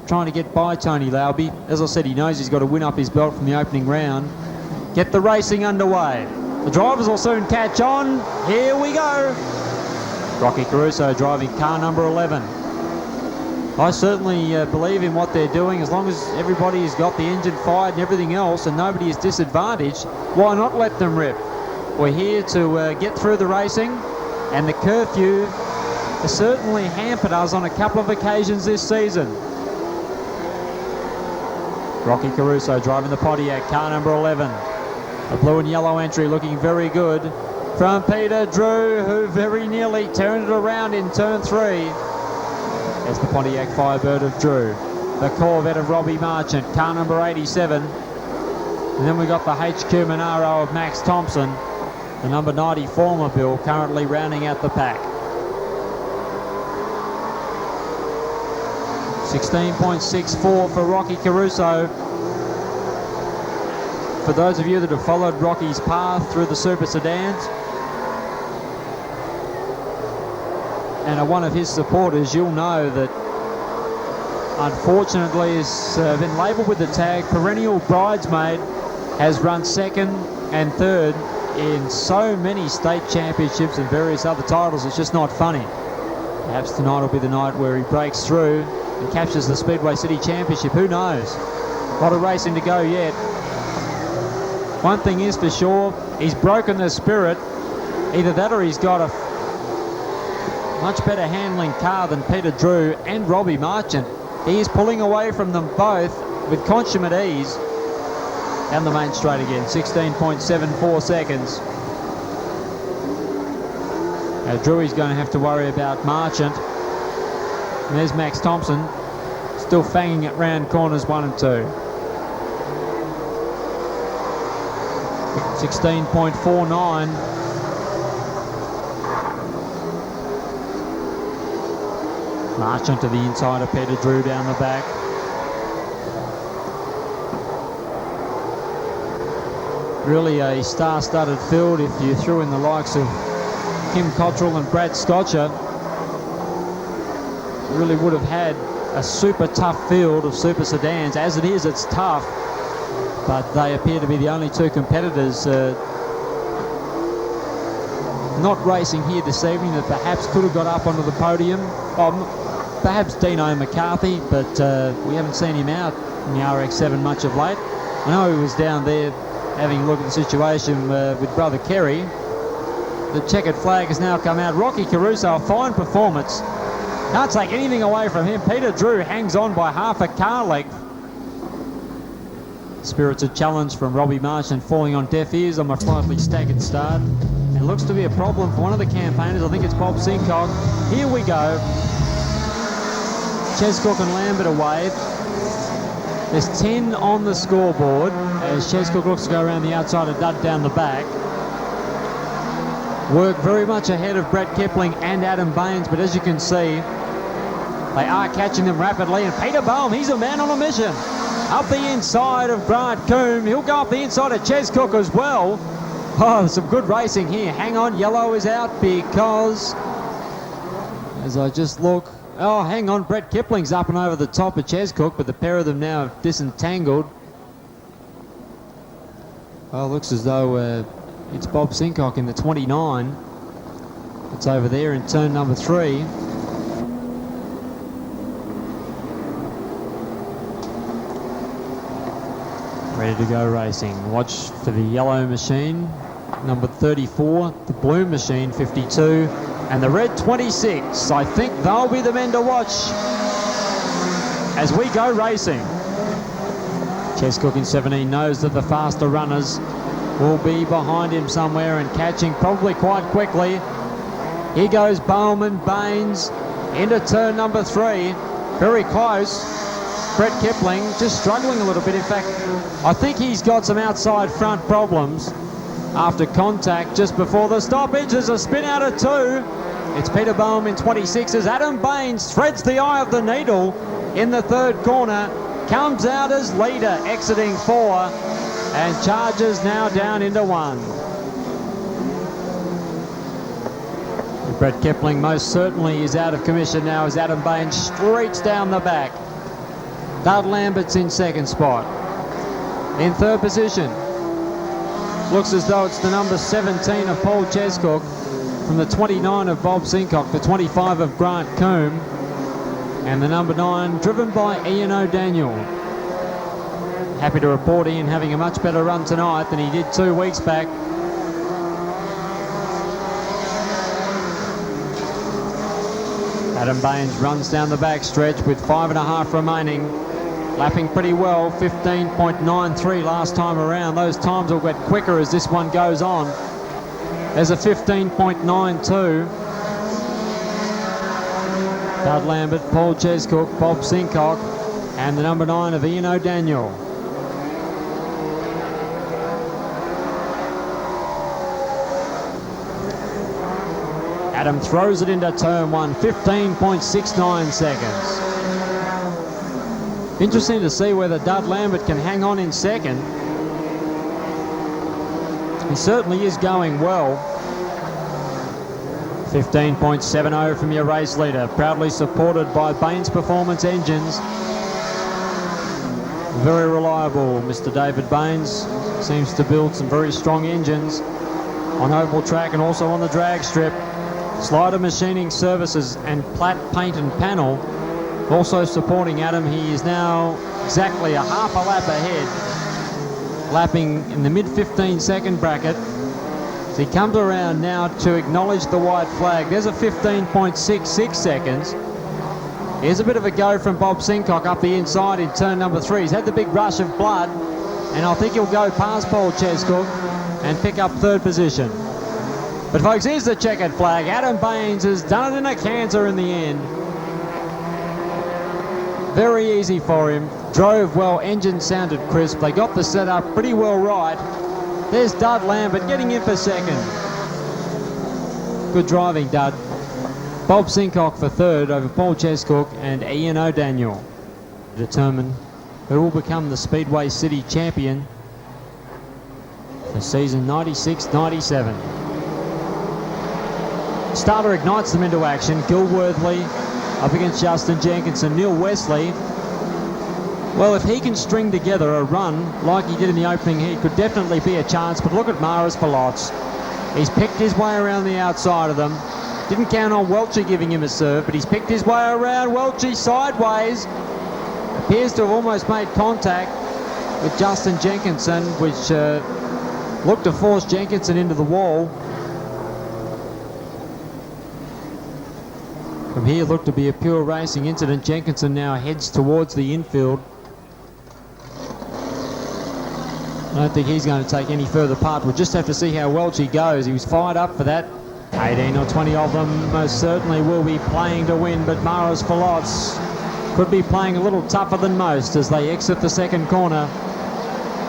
B: trying to get by Tony Lauby. As I said, he knows he's got to win up his belt from the opening round. Get the racing underway. The drivers will soon catch on. Here we go. Rocky Caruso driving car number 11. I certainly believe in what they're doing. As long as everybody's got the engine fired and everything else and nobody is disadvantaged, why not let them rip? We're here to get through the racing, and the curfew has certainly hampered us on a couple of occasions this season. Rocky Caruso driving the Pontiac, car number 11. A blue and yellow entry looking very good from Peter Drew, who very nearly turned it around in turn 3. There's the Pontiac Firebird of Drew. The Corvette of Robbie Marchant, car number 87. And then we got the HQ Monaro of Max Thompson, the number 90 Formobile, currently rounding out the pack. 16.64 for Rocky Caruso. For those of you that have followed Rocky's path through the Super Sedans and are one of his supporters, you'll know that unfortunately has been labelled with the tag perennial bridesmaid, has run second and third in so many state championships and various other titles. It's just not funny. Perhaps tonight will be the night where he breaks through and captures the Speedway City Championship. Who knows? A lot of racing to go yet. One thing is for sure, he's broken the spirit. Either that or he's got a much better handling car than Peter Drew and Robbie Marchant. He is pulling away from them both with consummate ease. Down the main straight again, 16.74 seconds. Now Drewy's going to have to worry about Marchant. And there's Max Thompson, still fanging at round corners 1 and 2. 16.49. Marchant to the inside of Peter Drew down the back. Really a star-studded field if you threw in the likes of Kim Cottrell and Brad Scotcher. Really would have had a super tough field of Super Sedans. As it is, it's tough, but they appear to be the only two competitors not racing here this evening that perhaps could have got up onto the podium. Perhaps Dino McCarthy, but we haven't seen him out in the RX-7 much of late. I know he was down there having a look at the situation with brother Kerry. The checkered flag has now come out. Rocky Caruso, a fine performance. Can't take anything away from him. Peter Drew hangs on by half a car length. Spirited challenge from Robbie Marchant falling on deaf ears on a slightly staggered start. And looks to be a problem for one of the campaigners. I think it's Bob Sincock. Here we go. Chescock and Lambert away. There's 10 on the scoreboard as Chescock looks to go around the outside of Dud down the back. Work very much ahead of Brett Kipling and Adam Baines, but as you can see, they are catching them rapidly. And Peter Boehm, he's a man on a mission. Up the inside of Grant Coombe. He'll go up the inside of Chescock as well. Oh, some good racing here. Hang on, yellow is out because, as I just look, oh, hang on, Brett Kipling's up and over the top of Chescock, but the pair of them now have disentangled. Well, looks as though it's Bob Sincock in the 29. It's over there in turn number 3. Ready to go racing. Watch for the yellow machine, number 34, the blue machine, 52, and the red 26. I think they'll be the men to watch as we go racing. Chescock in 17 knows that the faster runners will be behind him somewhere and catching probably quite quickly. Here goes Bowman, Baines into turn number 3. Very close. Brett Kipling just struggling a little bit. In fact, I think he's got some outside front problems after contact just before the stoppage. There's a spin out of 2. It's Peter Bowman, 26, as Adam Baines threads the eye of the needle in the third corner. Comes out as leader, exiting 4, and charges now down into 1. Brett Kipling most certainly is out of commission now as Adam Baines streaks down the back. Dud Lambert's in second spot. In third position, looks as though it's the number 17 of Paul Chescock, from the 29 of Bob Sincock, the 25 of Grant Coombe, and the number 9 driven by Ian O'Daniel. Happy to report Ian having a much better run tonight than he did 2 weeks back. Adam Baines runs down the back stretch with 5.5 remaining, lapping pretty well, 15.93 last time around. Those times will get quicker as this one goes on. There's a 15.92. Dud Lambert, Paul Chescock, Bob Sincock, and the number 9 of Ian O'Daniel. Adam throws it into turn 1, 15.69 seconds. Interesting to see whether Dud Lambert can hang on in second. He certainly is going well. 15.70 from your race leader, proudly supported by Baines Performance Engines. Very reliable, Mr. David Baines. Seems to build some very strong engines on oval track and also on the drag strip. Slider Machining Services and Platt Paint and Panel also supporting Adam. He is now exactly a half a lap ahead, lapping in the mid 15-second bracket. So he comes around now to acknowledge the white flag. There's a 15.66 seconds. Here's a bit of a go from Bob Sincock up the inside in turn number 3. He's had the big rush of blood, and I think he'll go past Paul Chescock and pick up third position. But folks, here's the checkered flag. Adam Baines has done it in a canter in the end. Very easy for him. Drove well, engine sounded crisp. They got the setup pretty well right. There's Dud Lambert getting in for second. Good driving, Dud. Bob Sincock for third over Paul Chescock and Ian O'Daniel. Determine who will become the Speedway City champion for season 96-97. Starter ignites them into action. Gil Worthley up against Justin Jenkinson. Neil Wesley, well, if he can string together a run like he did in the opening heat, could definitely be a chance. But look at Maris for lots. He's picked his way around the outside of them. Didn't count on Welchie giving him a serve, but he's picked his way around. Welchie sideways. Appears to have almost made contact with Justin Jenkinson, which looked to force Jenkinson into the wall. From here looked to be a pure racing incident. Jenkinson now heads towards the infield. I don't think he's going to take any further part. We'll just have to see how Welchie goes. He was fired up for that. 18 or 20 of them most certainly will be playing to win, but Maras for lots could be playing a little tougher than most as they exit the second corner.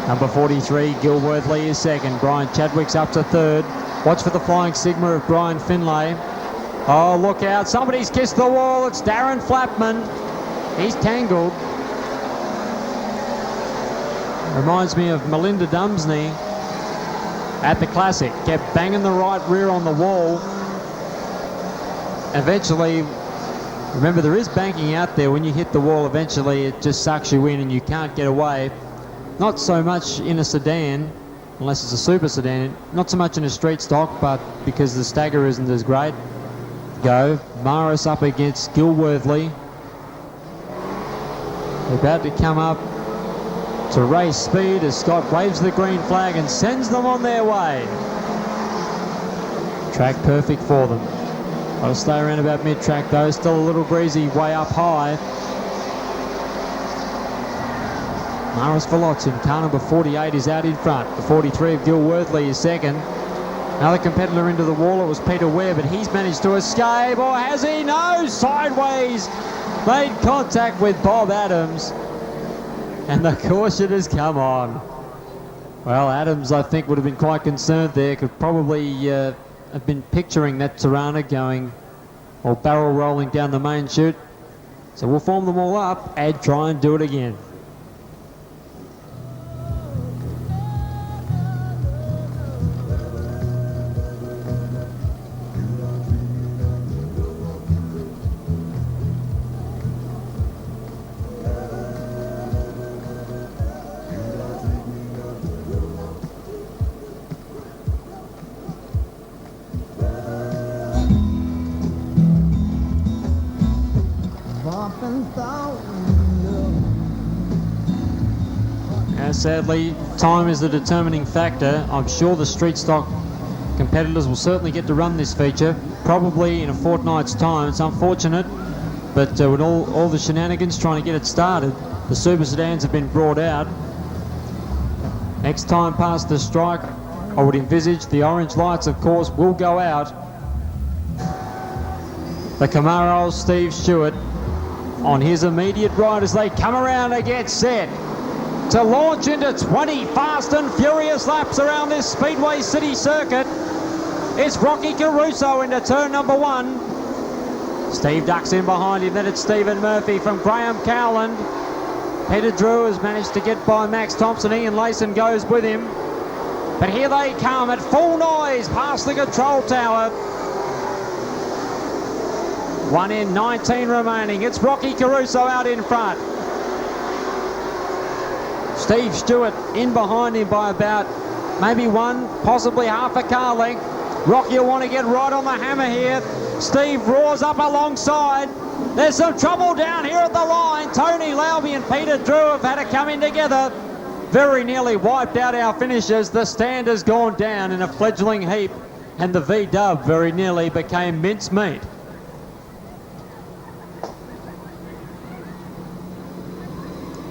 B: Number 43, Gil Worthley is second. Brian Chadwick's up to third. Watch for the flying Sigma of Brian Finlay. Oh, look out. Somebody's kissed the wall. It's Darren Flapman. He's tangled. Reminds me of Melinda Dumsney at the Classic. Kept banging the right rear on the wall. Eventually, remember there is banking out there. When you hit the wall, eventually it just sucks you in and you can't get away. Not so much in a sedan, unless it's a super sedan. Not so much in a street stock, but because the stagger isn't as great. Go. Maris up against Gil Worthley. They're about to come up to race speed as Scott waves the green flag and sends them on their way. Track perfect for them. Got to stay around about mid-track though. Still a little breezy way up high. Maris for lots in car number 48 is out in front. The 43 of Gil Worthley is second. Another competitor into the wall, it was Peter Ware, but he's managed to escape, or has he? No, sideways, made contact with Bob Adams, and the caution has come on. Well, Adams, I think, would have been quite concerned there, could probably have been picturing that Tirana going, or barrel rolling down the main chute. So we'll form them all up and try and do it again. Sadly, time is the determining factor. I'm sure the street stock competitors will certainly get to run this feature, probably in a fortnight's time. It's unfortunate, but with all the shenanigans trying to get it started, the super sedans have been brought out. Next time past the strike, I would envisage the orange lights, of course, will go out. The Camaro, Steve Stewart, on his immediate right as they come around to get set to launch into 20 fast and furious laps around this Speedway City circuit. It's Rocky Caruso into turn number 1. Steve ducks in behind him, then it's Stephen Murphy from Graham Cowland. Peter Drew has managed to get by Max Thompson. Ian Layson goes with him. But here they come at full noise past the control tower. 1 in, 19 remaining. It's Rocky Caruso out in front. Steve Stewart in behind him by about maybe 1, possibly half a car length. Rocky will want to get right on the hammer here. Steve roars up alongside. There's some trouble down here at the line. Tony Laube and Peter Drew have had to come in together. Very nearly wiped out our finishers. The stand has gone down in a fledgling heap, and the V-dub very nearly became mincemeat.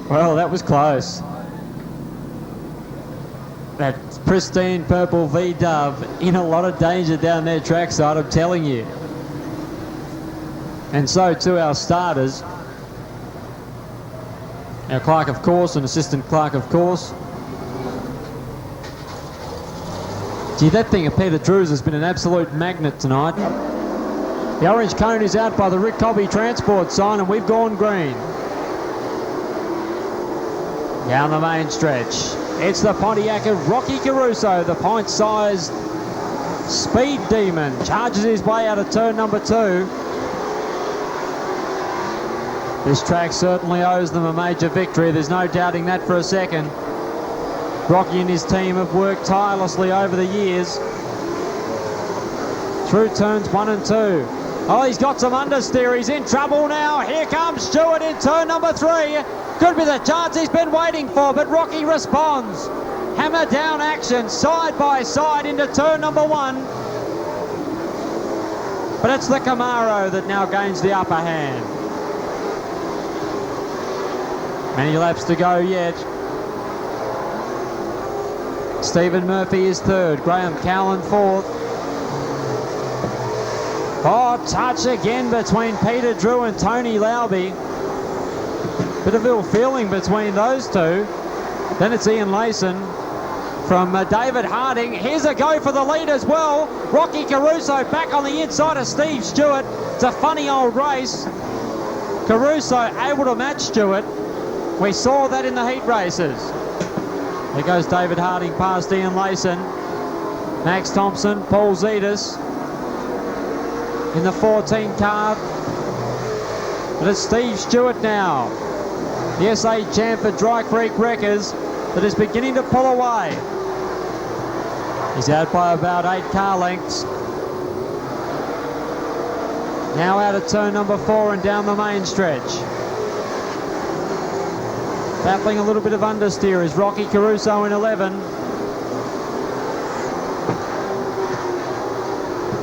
B: Well, that was close. That pristine purple V-dub in a lot of danger down their trackside, I'm telling you. And so too our starters. Our clerk of course and assistant clerk of course. Gee, that thing of Peter Drew's has been an absolute magnet tonight. The orange cone is out by the Rick Cobby transport sign, and we've gone green. Down the main stretch, it's the Pontiac of Rocky Caruso, the pint-sized speed demon. Charges his way out of turn number 2. This track certainly owes them a major victory. There's no doubting that for a second. Rocky and his team have worked tirelessly over the years. Through turns 1 and 2. Oh, he's got some understeer. He's in trouble now. Here comes Stewart in turn number 3. Could be the chance he's been waiting for, but Rocky responds. Hammer down action, side by side into turn number 1. But it's the Camaro that now gains the upper hand. Many laps to go yet. Stephen Murphy is 3rd, Graham Cowland 4th. Oh, touch again between Peter Drew and Tony Laube. Bit of ill feeling between those two. Then it's Ian Layson from David Harding. Here's a go for the lead as well. Rocky Caruso back on the inside of Steve Stewart. It's a funny old race. Caruso able to match Stewart. We saw that in the heat races. There goes David Harding past Ian Layson. Max Thompson, Paul Zetas in the 14 car. But it's Steve Stewart now, the SA champ for Dry Creek Wreckers, that is beginning to pull away. He's out by about 8 car lengths. Now out of turn number 4 and down the main stretch. Battling a little bit of understeer is Rocky Caruso in 11.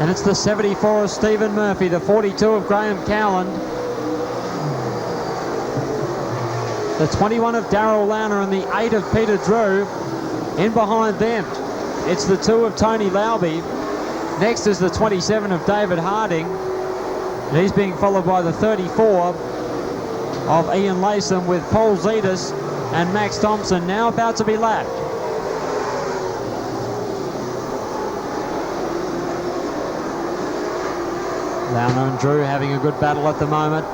B: And it's the 74 of Stephen Murphy, the 42 of Graham Cowland, the 21 of Darryl Lowner, and the 8 of Peter Drew in behind them. It's the 2 of Tony Lauby. Next is the 27 of David Harding. And he's being followed by the 34 of Ian Latham, with Paul Zetas and Max Thompson now about to be lapped. Launer and Drew having a good battle at the moment.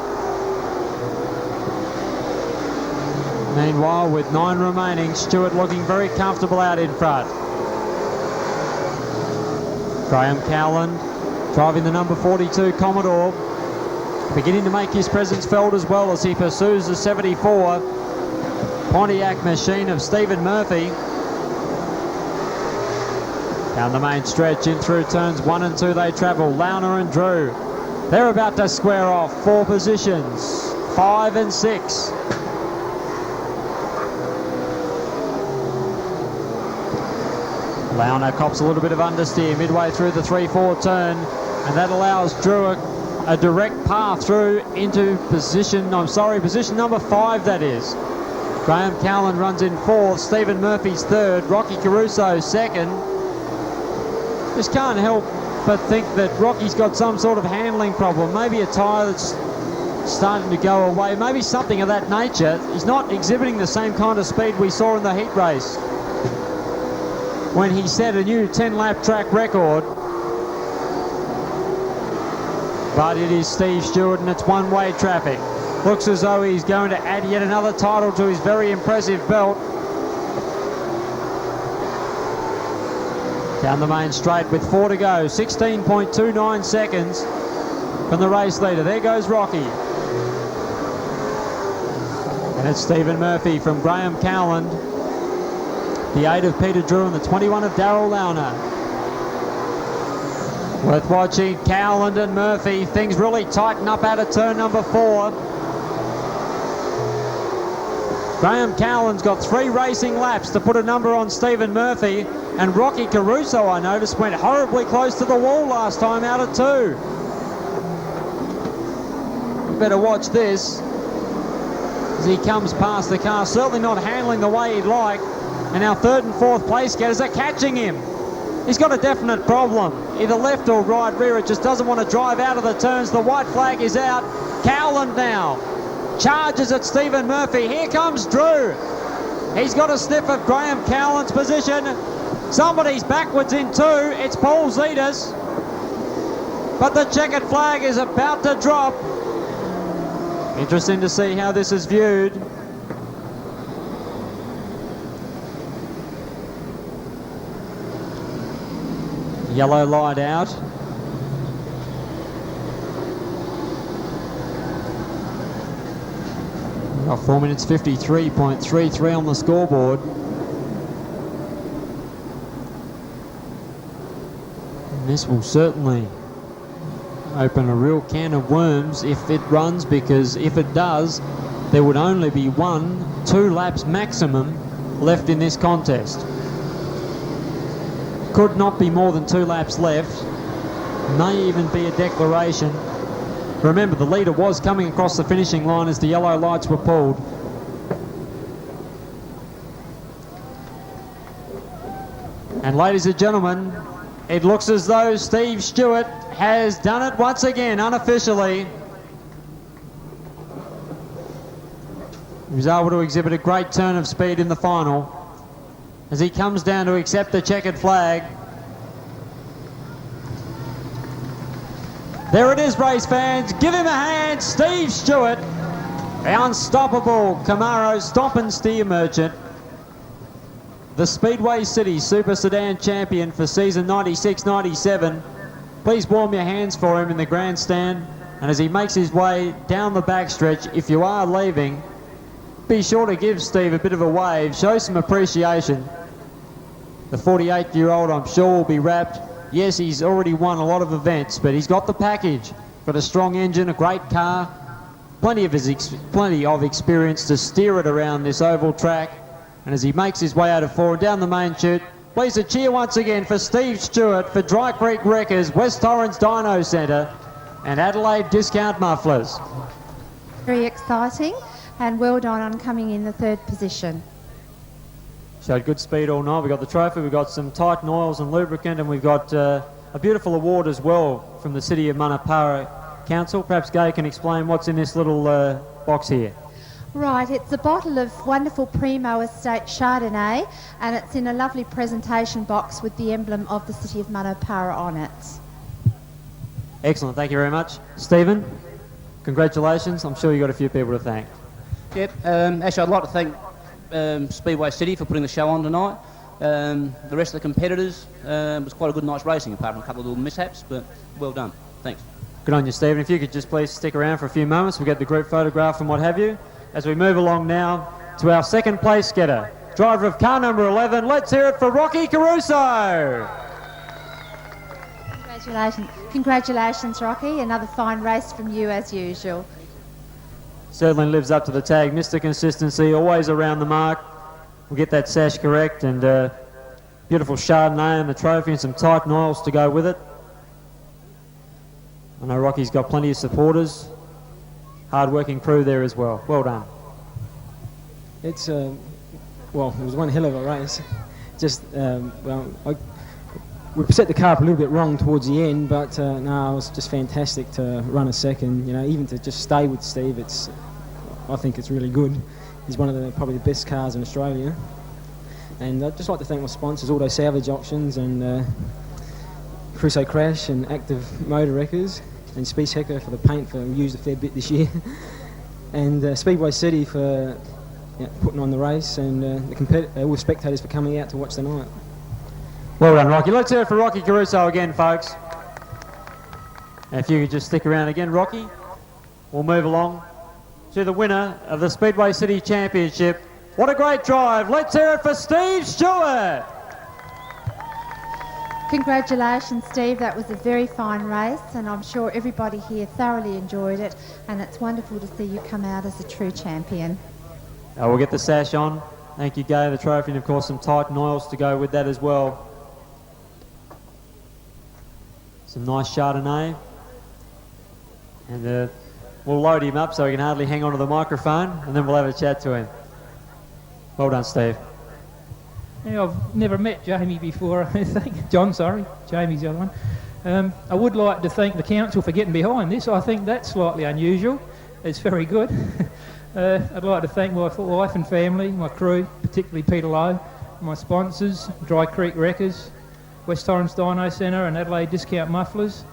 B: Meanwhile, with 9 remaining, Stewart looking very comfortable out in front. Graham Cowland driving the number 42 Commodore, beginning to make his presence felt as well as he pursues the 74 Pontiac machine of Stephen Murphy. Down the main stretch, in through turns 1 and 2 they travel. Launer and Drew, they're about to square off 4 positions, 5 and 6. Launer cops a little bit of understeer midway through the 3-4 turn, and that allows Drew a direct path through into position number 5, that is. Graham Cowland runs in 4th, Stephen Murphy's 3rd, Rocky Caruso 2nd. Just can't help but think that Rocky's got some sort of handling problem, maybe a tyre that's starting to go away, maybe something of that nature. He's not exhibiting the same kind of speed we saw in the heat race when he set a new 10-lap track record. But it is Steve Stewart and it's one-way traffic. Looks as though he's going to add yet another title to his very impressive belt. Down the main straight with 4 to go, 16.29 seconds from the race leader. There goes Rocky. And it's Stephen Murphy from Graham Cowland, the 8 of Peter Drew and the 21 of Darryl Launer. Worth watching, Cowland and Murphy. Things really tighten up out of turn number 4. Graham Cowland's got 3 racing laps to put a number on Stephen Murphy, and Rocky Caruso, I noticed, went horribly close to the wall last time out of 2. You better watch this as he comes past the car, certainly not handling the way he'd like. And our 3rd and 4th place getters are catching him. He's got a definite problem, either left or right rear. It just doesn't want to drive out of the turns. The white flag is out. Cowland now charges at Stephen Murphy. Here comes Drew. He's got a sniff of Graham Cowland's position. Somebody's backwards in 2. It's Paul Zetas. But the checkered flag is about to drop. Interesting to see how this is viewed. Yellow light out. We've got 4 minutes 53.33 on the scoreboard. And this will certainly open a real can of worms if it runs, because if it does, there would only be 1-2 laps maximum left in this contest. Could not be more than 2 laps left. May even be a declaration. Remember, the leader was coming across the finishing line as the yellow lights were pulled. And ladies and gentlemen, it looks as though Steve Stewart has done it once again, unofficially. He was able to exhibit a great turn of speed in the final as he comes down to accept the checkered flag. There it is, race fans. Give him a hand, Steve Stewart, the unstoppable Camaro Stomp and Steer merchant, the Speedway City Super Sedan champion for season 96-97. Please warm your hands for him in the grandstand. And as he makes his way down the backstretch, if you are leaving, be sure to give Steve a bit of a wave, show some appreciation. The 48-year-old, I'm sure, will be wrapped. Yes, he's already won a lot of events, but he's got the package. Got a strong engine, a great car, plenty of experience to steer it around this oval track. And as he makes his way out of 4 and down the main chute, please a cheer once again for Steve Stewart, for Dry Creek Wreckers, West Torrens Dyno Centre, and Adelaide Discount Mufflers.
C: Very exciting, and well done on coming in the 3rd position.
B: Showed good speed all night. We've got the trophy, we've got some Titan oils and lubricant, and we've got a beautiful award as well from the City of Manapara Council. Perhaps Gay can explain what's in this little box here.
C: Right, it's a bottle of wonderful Primo Estate Chardonnay, and it's in a lovely presentation box with the emblem of the City of Manapara on it.
B: Excellent, thank you very much. Stephen, congratulations. I'm sure you've got a few people to thank.
D: Yep, actually I'd like to thank Speedway City for putting the show on tonight. The rest of the competitors, it was quite a good night's racing, apart from a couple of little mishaps, but well done. Thanks.
B: Good on you, Stephen. If you could just please stick around for a few moments, we'll get the group photograph and what have you. As we move along now to our second place getter, driver of car number 11, let's hear it for Rocky Caruso.
C: Congratulations, Rocky. Another fine race from you as usual.
B: Certainly lives up to the tag. Mr. Consistency, always around the mark. We'll get that sash correct, and beautiful Chardonnay and the trophy and some Titan oils to go with it. I know Rocky's got plenty of supporters. Hard-working crew there as well. Well done.
E: It's well, it was one hell of a race. Just we set the car up a little bit wrong towards the end, but no, it was just fantastic to run a second. You know, even to just stay with Steve, I think it's really good. He's one of probably the best cars in Australia. And I'd just like to thank my sponsors, Auto Salvage Auctions and Caruso Crash and Active Motor Wreckers, and Speedway for the paint we used a fair bit this year, and Speedway City for putting on the race, and all the spectators for coming out to watch the night.
B: Well done, Rocky. Let's hear it for Rocky Caruso again, folks. And if you could just stick around again, Rocky, we'll move along to the winner of the Speedway City Championship. What a great drive. Let's hear it for Steve Stewart.
C: Congratulations, Steve. That was a very fine race, and I'm sure everybody here thoroughly enjoyed it, and it's wonderful to see you come out as a true champion.
B: We'll get the sash on. Thank you, Gay, the trophy, and of course some Titan oils to go with that as well. Some nice Chardonnay. And we'll load him up so he can hardly hang on to the microphone, and then we'll have a chat to him. Well done, Steve.
F: Yeah, I've never met Jamie before, I think. John, sorry. Jamie's the other one. I would like to thank the council for getting behind this. I think that's slightly unusual. It's very good. I'd like to thank my wife and family, my crew, particularly Peter Lowe, my sponsors, Dry Creek Wreckers, West Torrens Dyno Centre and Adelaide Discount Mufflers.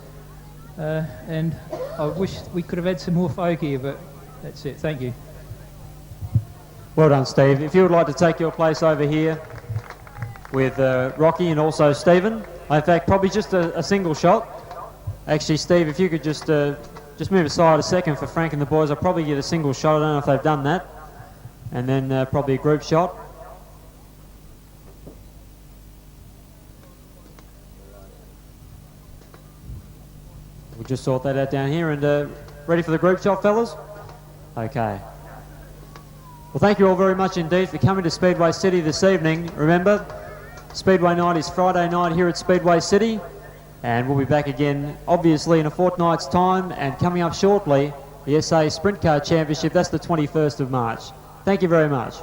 F: And I wish we could have had some more folk here, but that's it. Thank you.
B: Well done, Steve. If you would like to take your place over here with Rocky and also Stephen. In fact, probably just a single shot. Actually, Steve, if you could just move aside a second for Frank and the boys, I'll probably get a single shot. I don't know if they've done that. And then probably a group shot. We'll just sort that out down here. And ready for the group shot, fellas? Okay. Well, thank you all very much indeed for coming to Speedway City this evening. Remember, Speedway night is Friday night here at Speedway City, and we'll be back again obviously in a fortnight's time, and coming up shortly the SA Sprint Car Championship. That's the 21st of March. Thank you very much.